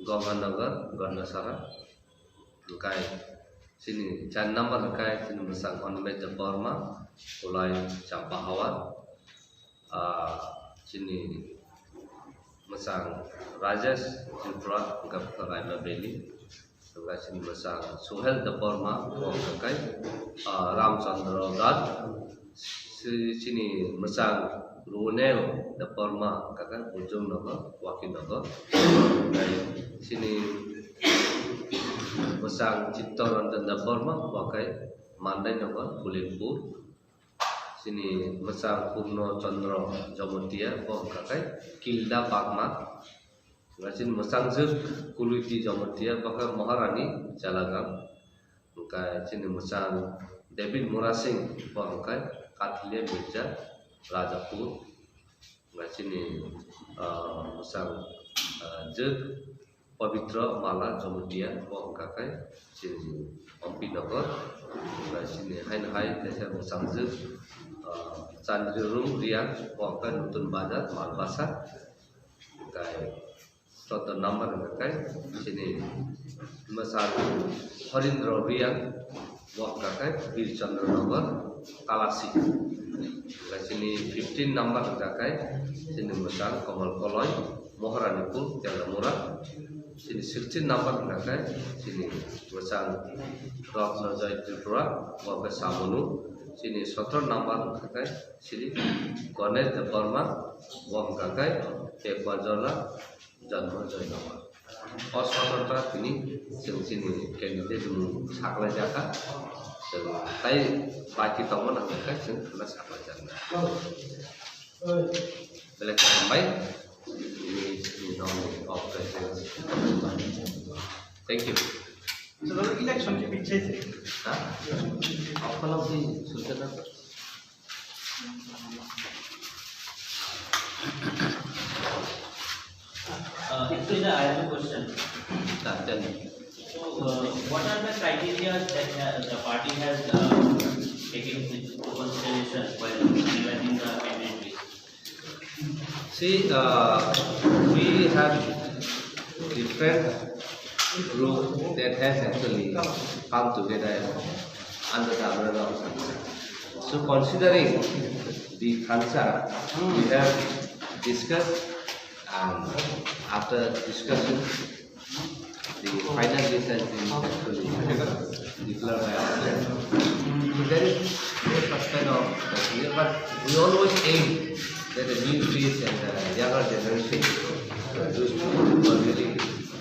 Gonganagar Gandasara ngakai sini 4 number ngakai sini mesang Onmet Burma Ulai Champahawat sini mesang Rajesh Tripura Gapkaraiba Beli ngakai sini mesang Suhel the Burma ngakai Ramchandra Gad sini mesang Runel the Burma kakak ujung nama wakil nama dari sini mesang Ciptoranjan the Burma wakai Mandai nama Kulimpur sini mesang Purno Chandra Jamutia kakai Kilda Pakma sini mesang Zuk Kuluti Jamutia kakai Maharani Jalagam kakai sini mesang David Murasing kakai Katlia Mirza Rajapur sini mesang Jek Pavitra Mala Jamutia kakai sini Ompinagar sini Hai desa mesang Jek Chandrirum Rian kakai Nutun Bazar Malbasa kakai total number kakai sini mesang Harindra Rian kakai Bir Chandranagar Kalasi sini 15 number kakai sini mesang Kamal Koloy Moharanipur Jalamura sini 16 number kakai sini mesang Ratnajoy Tripura wakai Samunu sini 17 number kakai sini Ganesh the Burma kakai Ekwajola Janmajoy number और स्वतंत्रता তিনি sini candidate sakla jaka tai baki tomon angka sing kena sakla jaka belaka ambai ini nominee of president thank you so election के पीछे से आपका भी सूचना Actually, I have a question. tell me. So, what are the criteria that the party has taken into consideration while evaluating the candidate? See, we have different groups that has actually come together under the umbrella of Khansa. So, considering the Khansa, we have discussed. And after discussion, the final list has been actually declared by ourselves. So there is no such kind of criteria, but we always aim that the new face and the younger generation, those people who are really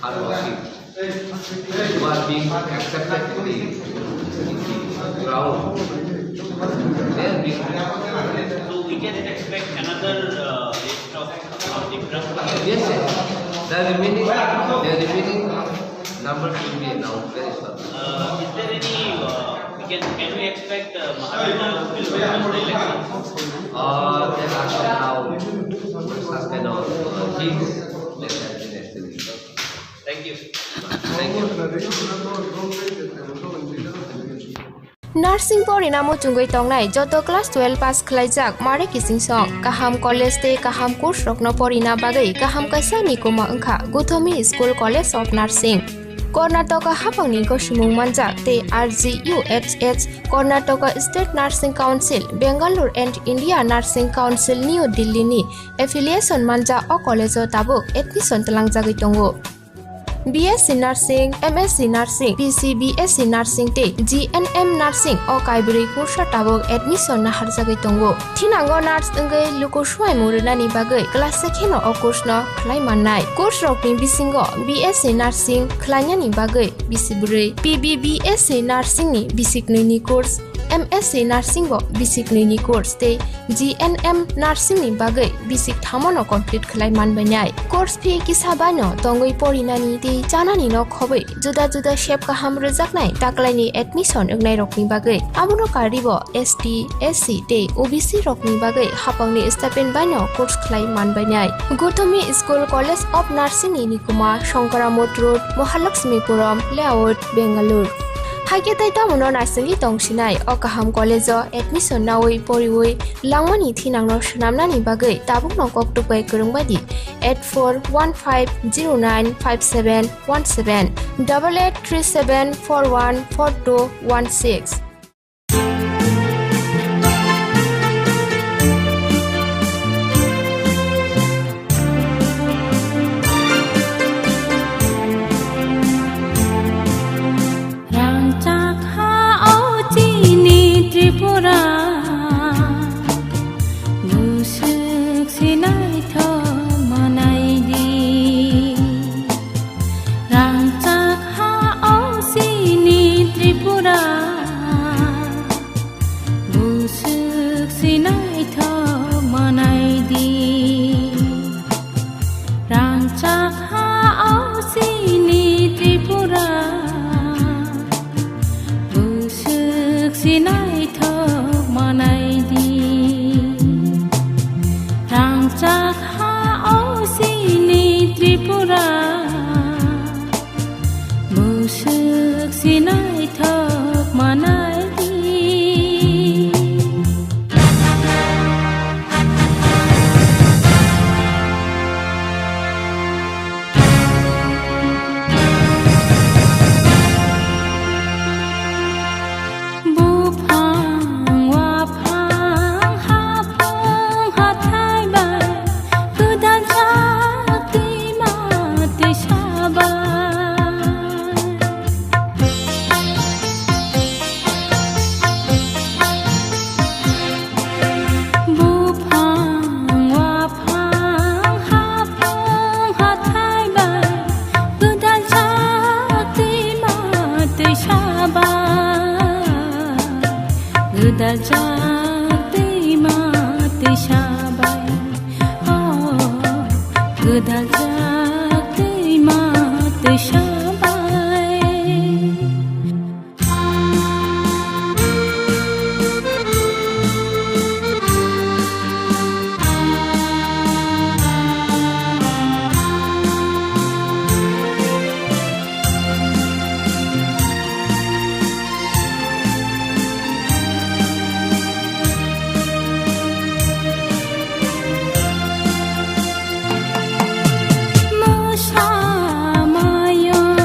hardworking, who are being accepted in the ground, they are being. So we can expect another list of Yes, the remaining number will be announced very soon. Is there any? Can we expect Maharashtra will win the elections? There are some now such kind of things that have been actually. Thank you. Thank you. Nursing Porinamo Chungoi Tongnai, Joto Class 12 Pass Klaijak, Mare Kissing Song, Kaham College Day, Kaham Kurs Rokno Porina Bagai, Kaham Kaisa Nikoma Unka, Gutomi School College of Nursing. Karnataka hapangni ko sumung manjak te RGUHH Karnataka State Nursing Council Bangalore and India Nursing Council New Delhi ni affiliation manja o college o tabuk admission talangjagui tongo. BSc Nursing, MSc Nursing, PC BSc Nursing te GNM Nursing o kaibri kursa tabok admission na harjagui tongo. Thinango nurse engei lukosuai murunani bagai class 2 o course no khlai mannai. Course rokni bisingo BSc Nursing khlainani bagai bisiburi, PBBSc Nursing ni bisiknui ni course, MSc Nursing bo bisiknui ni course te GNM Nursing ni bagai bisik thamono complete khlai manbainai. Course fee kisabano tongoi porinani te janani no khobai juda shape kaham rejaknai taklaini admission engnai rokni bagai amono karibo ST SC te OBC rokni bagai hapangni stipend baino course khlai manbainai. Gotami School College of Nursing ni Nikuma Shankaramot Road Mahalakshmipuram Layout Bangalore. Haiketai tamono nursing tongsinai o kaham college o admission nawi poriwoi langmani thinangno shnamnani bagai tabukno koktupai kurungbadi 8415095717 8837414216. Maya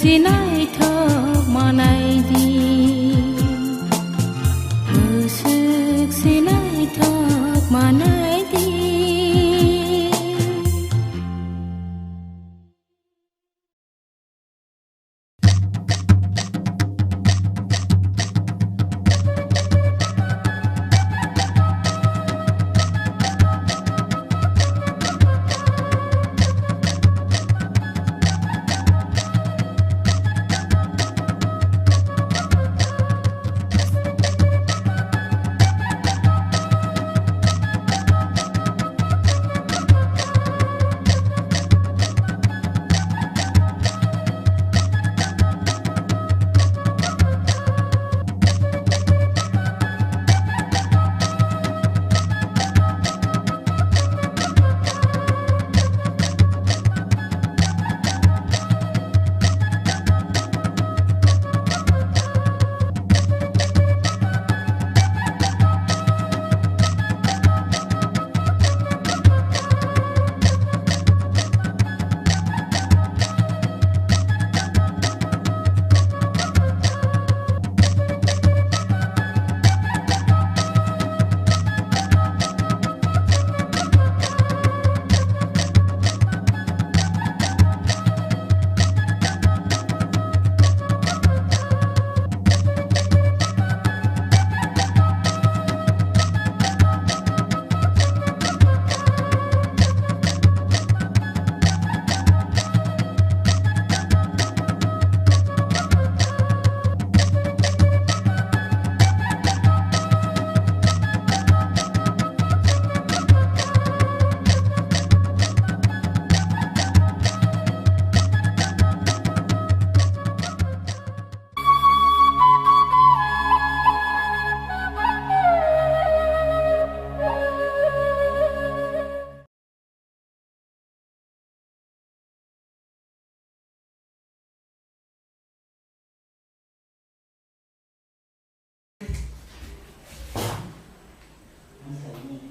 सिनाय थक मानायदि गोसोक सिनाय थक मानायदि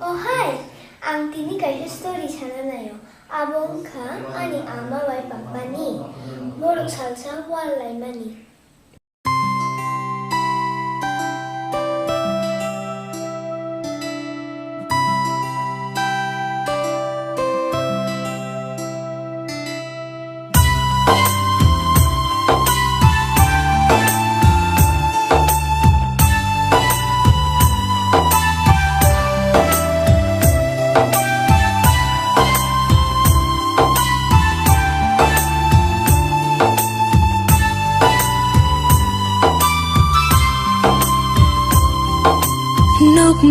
Oh hai, ang tini kayo story sana na yo. Abong ka ani ama wai papa ni. Morok salsa walay mani.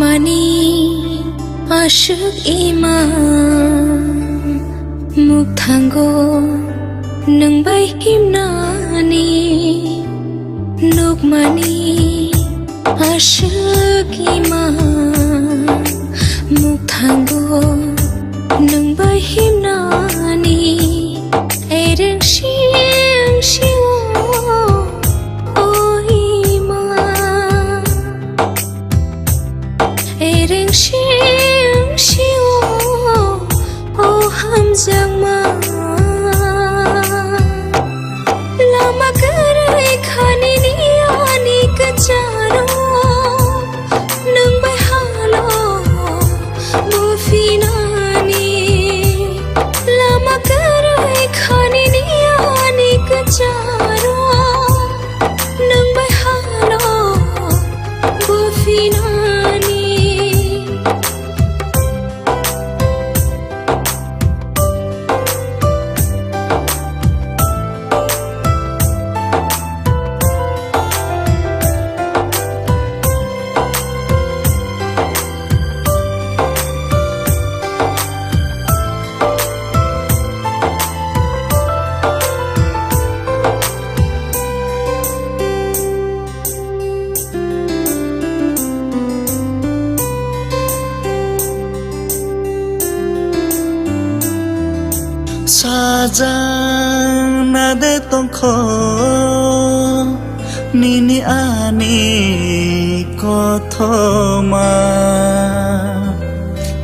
Mani asyik imam muk thanggo nang bai himnani nuk mani asyik imam muk thanggo nang bai himnani ereng siang siwo Siang siang oh hamzang ma lama kerai khani ni ani kacaro nang bai halo mufinani lama kerai khani ni ani kacaro nang bai halo mufinani Sajang nade tongkho nini ani kothoma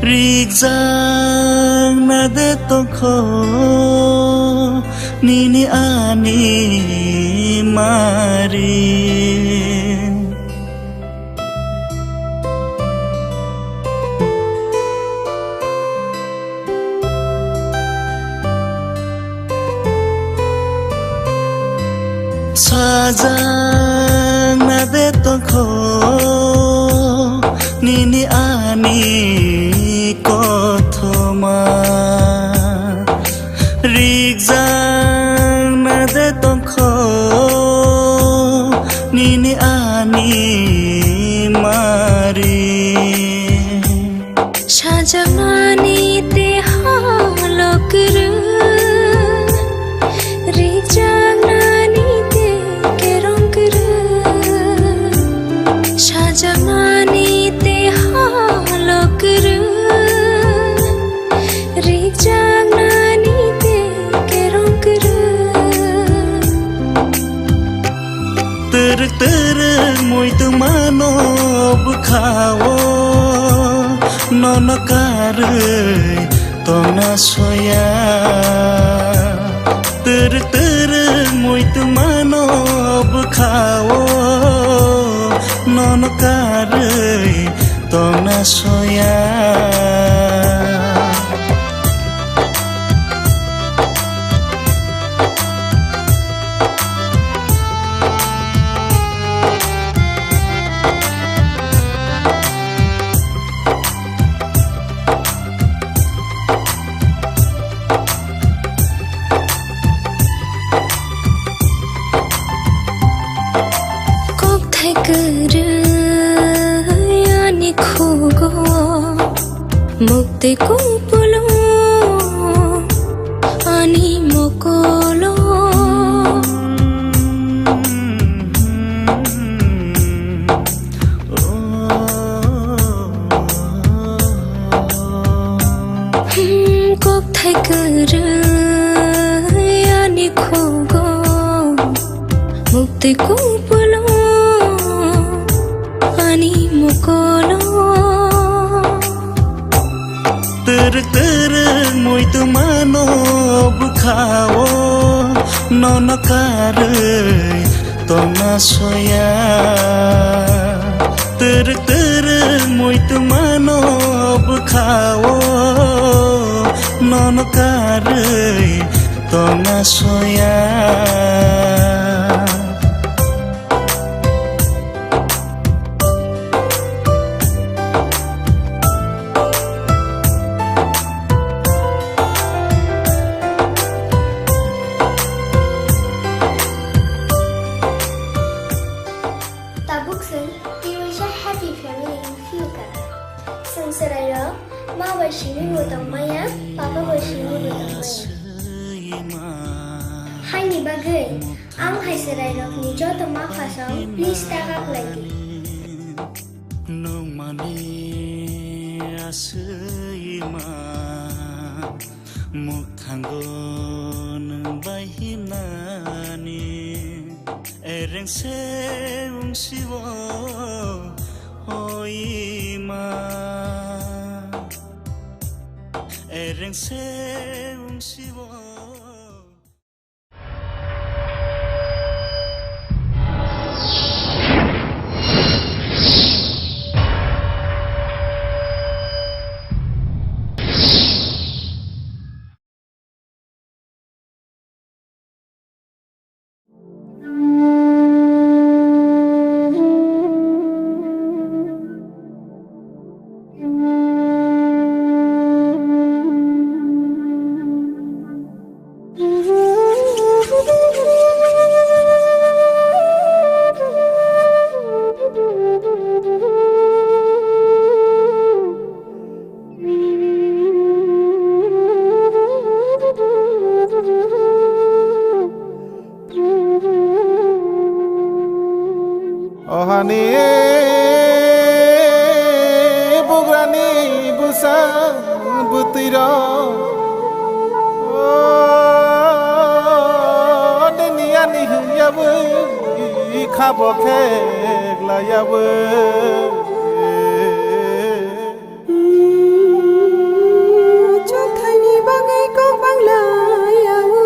Rijang nade tongkho nini ani mari sajang nade tongkho nini ani kothoma rijang nade tongkho nini ani mari sajang ani te halokru rijang ani te kerongru sajang ani te halokru rijang ani te kerongru teruk moi tu mano bukhawo nono karei tona soya teruk moi tu mano bukhawo nono karei tona soya ani khugo mukte kupulo ani mokolo kok thai kuru ani khugo mukte kupulo ani mokolo teruk moi tu mano bukhawo nono karei tona soya teruk moi tu mano bukhawo nono karei tona soya Hai ni bagai, ang hai serai rok ni jo to ma khasang please tagak lagi. Nung mani asima mukhanggo nung bahinani ereng se ungsiwo oima ereng se ungsiwo Ohani bugrani busang butiro deniani yabu khabo khegla yabu chokthani bagai ko bangla yabu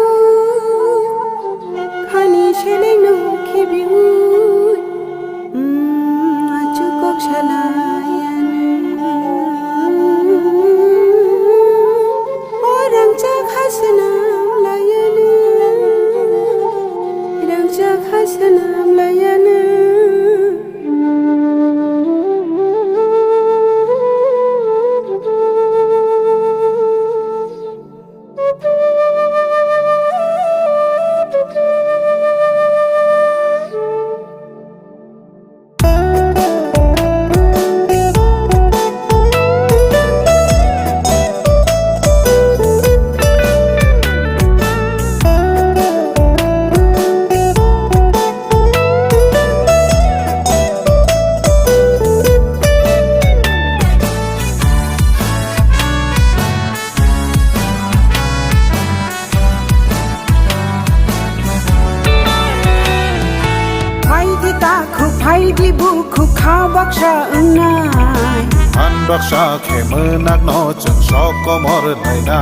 फाइदि बुखु खा बाक्सा नाय मान बाक्सा खेमो नाक न जों सकमर नायना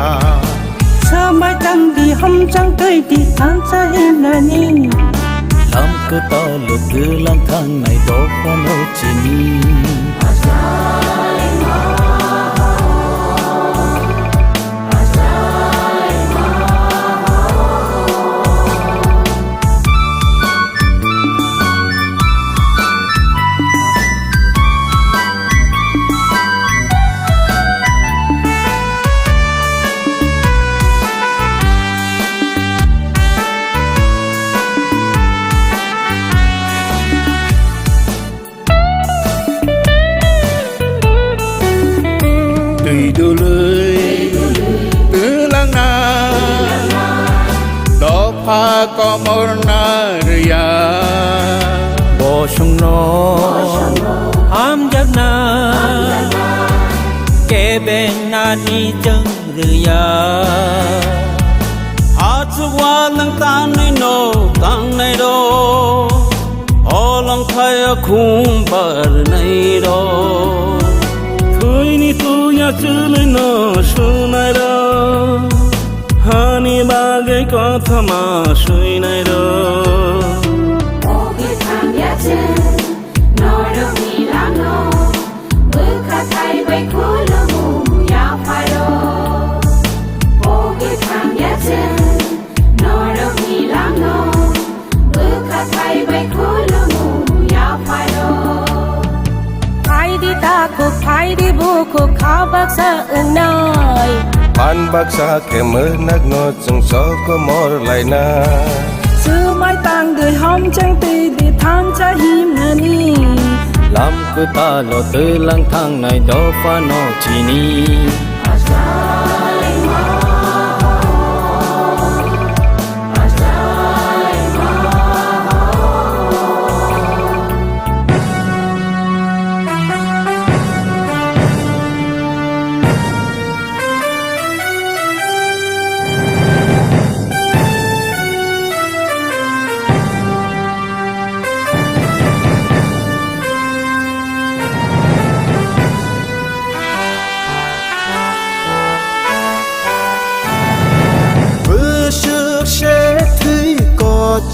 समाय तांदि हमचां दैदि थांसा हेनानि लामखो तालो दोलां थांनाय दफानो चिनि có mor na ria bo sung no am jak na ke ben na ni jeng ria a chu wa nang tan nei no tang nei do o long khai a khum bar nei do thui ni tu ya chu nei no su nai do Hani bagai kotha ma sui nai ro Ogi tham ya chen no do mi la no Bukha thai bai khulu mu ya phai ro Ogi tham ya chen no do mi la no Bukha thai bai khulu mu ya phai ro Phai di ta ko phai di bu ko kha bak sa nai Pan baksa khemö nak no chung सकमर लायना Sumay tang de hom chang ti di tham cha him nani लामखो तालो दोलां थांनाय दफानो चिनि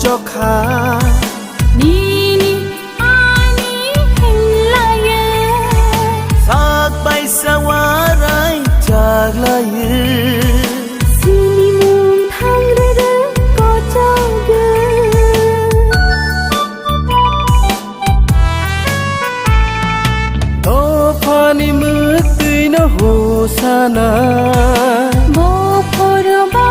cho khá Ni ni ani hình la ye Sak bay sa warai chak la ye Sini mung thang re re ko cho ge To pani mực tươi nó hồ sana Bo phor ba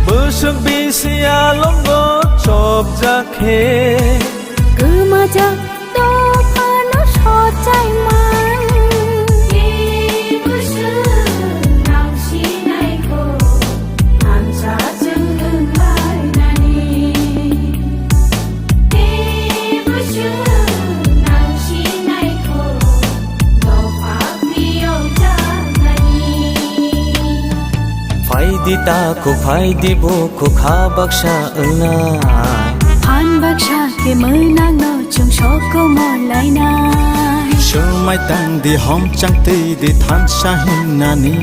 Bớsök bisia lom go chop ja khe Cứ mà chắc đó pha nó so chai man Ki bu shu nang shi nai ko Nam cha chân ngân hai nani Ki bu shu nang shi nai ko Do pha piyo cha nani Phai di ta ko phai di bo ko kha baksha na Phan baksha ke mơ nang no chung so ko mo lai na Sumay tang di hom chang ti di than sa hin nani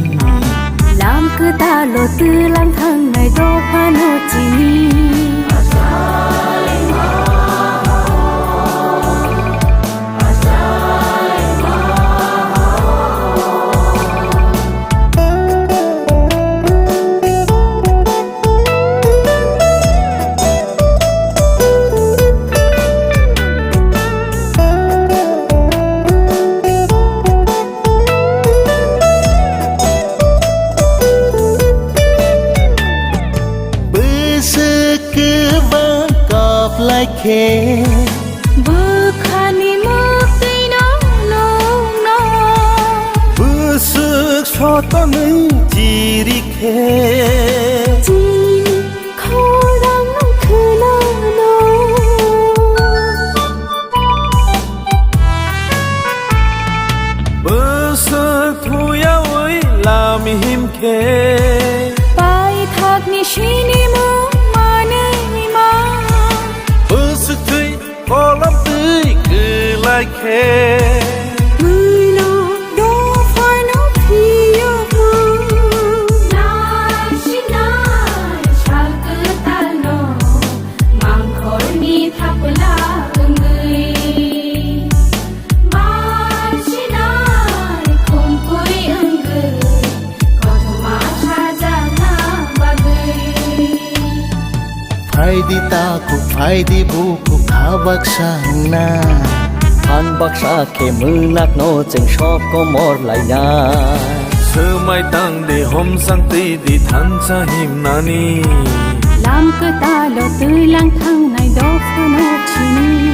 Lam cứ ta lo tư lang thang ngày do pha no chi ni khe Bơ khani mơ tây nó nông nó Bớsök so ta nấy chỉ đi khe Chỉ khó răng khứ nó nó Bớsök thôi ơi làm him khe Pai thak ni shini mo mane ma người nào đâu phải nó phi mà na xin na chal cứ tal no mang khói mi thắp lá người ba xin na Khumpui người có thema cha na bagai Phai di ta ku phai di bu ku kha bak sang na Phan bác sa ke mư lạc nô chênh shop có mor lại na Sư mai tăng để hôm sang ti đi than sa him nani làm cơ ta lo tươi lang thang này đó phải nó chini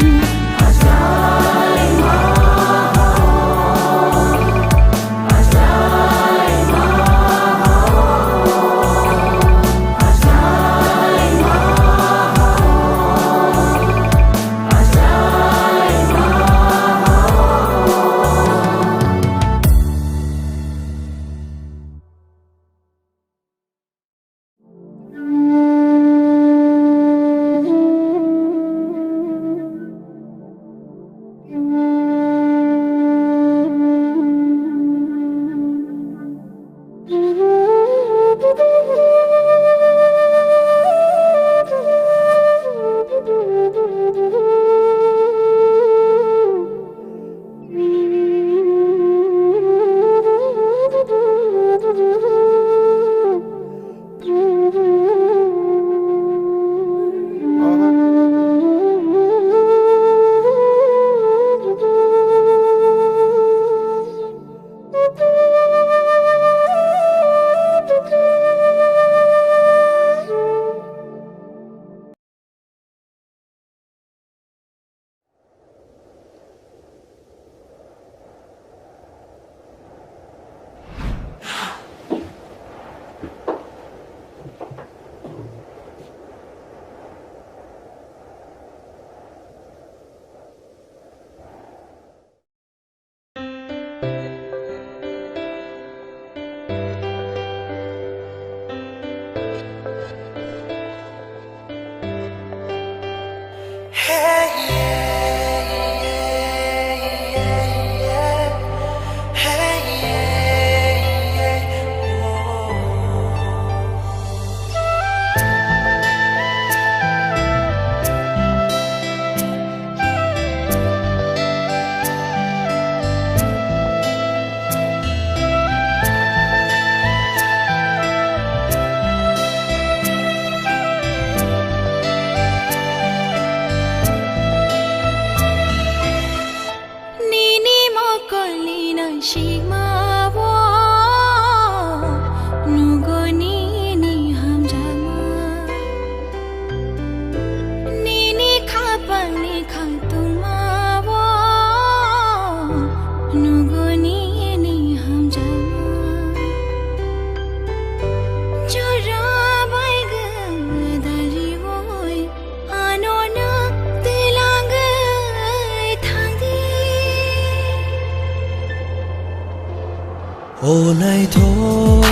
Ô này thôi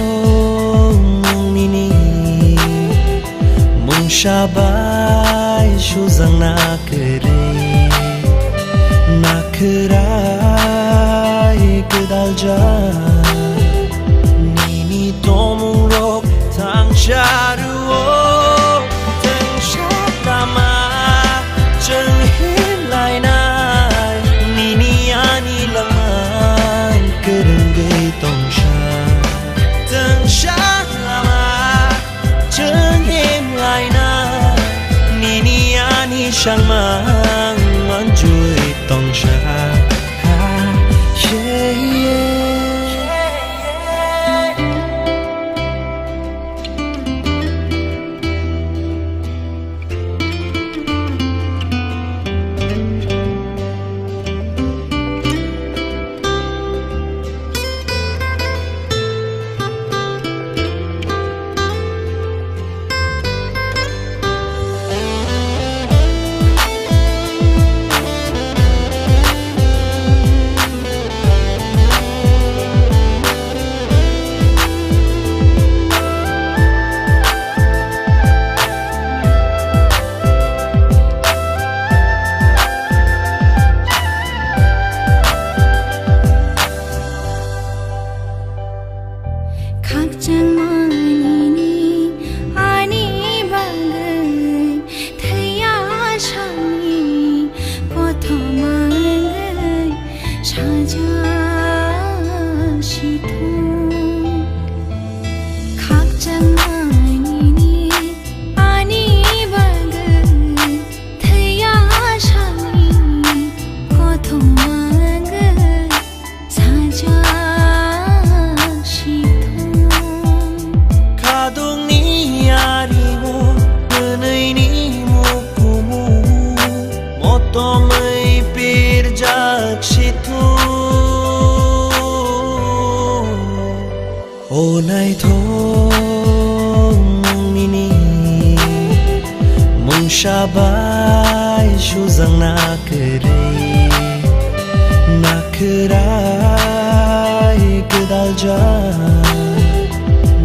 nini mong shabai shu zang na kerai kedal ja nini tomung rok tang charu tang shatama chân hin lai nai nini ani lang kereng gay tong sha tang shatama chân hin lai nai nini ani shang mang man chui tong sha shabai shuzang nakrai kedalja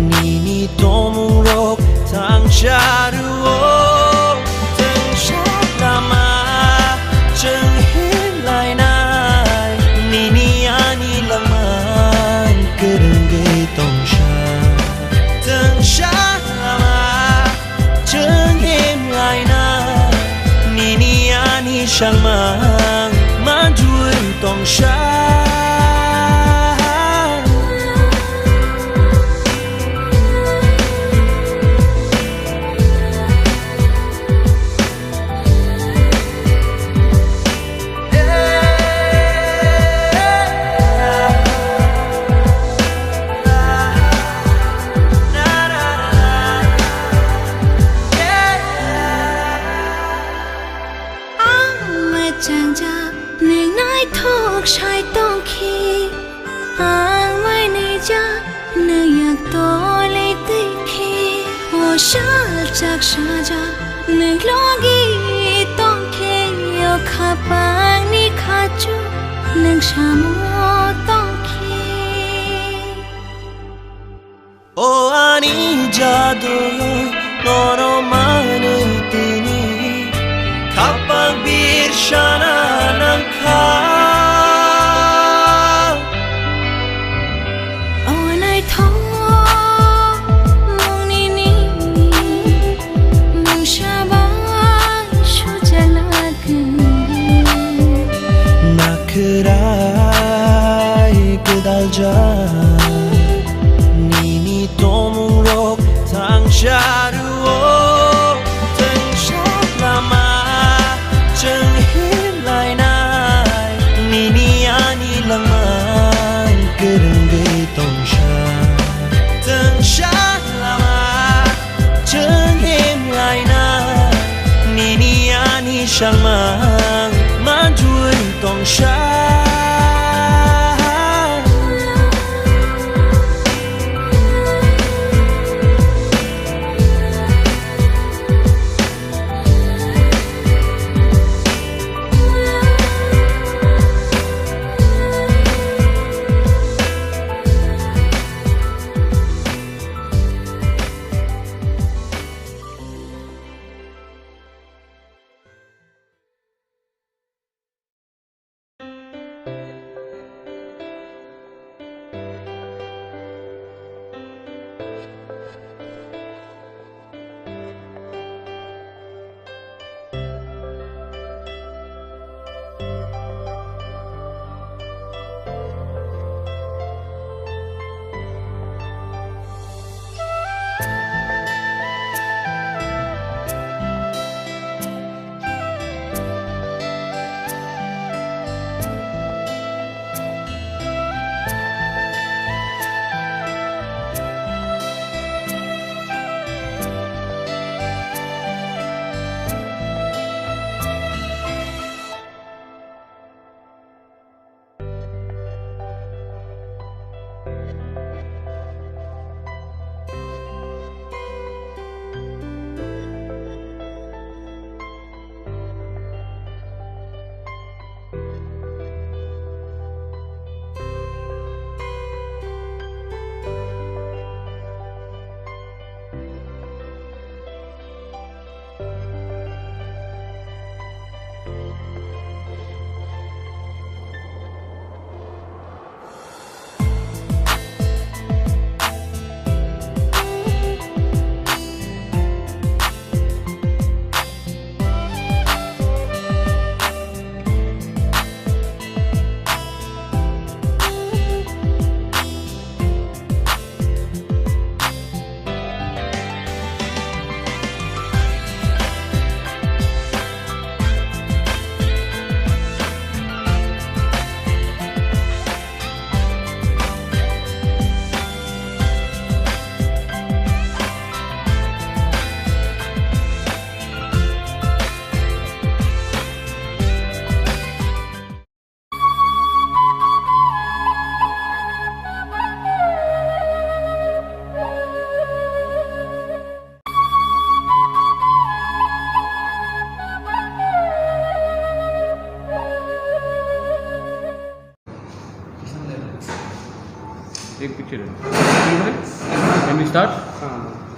nini tomung rok tang sharuo teng shalama cheng hin lai nai nini ani lamang kerenge tong sha teng shalama cheng hin lai nai nini ani shalmang manjui tong sha Saja neng logi tongke yo khapang ni khachu neng samo tongke o ani jadu nono mane tini khapang bir shana nang kha onai tho nakrai kedalja nini tomung rok tang sharuo teng shalama cheng hin lai nai nini ani lamang kerenge tong sha teng shalama cheng hin lai nai nini ani shalmang manjui tong sha एक picture है। Can we start?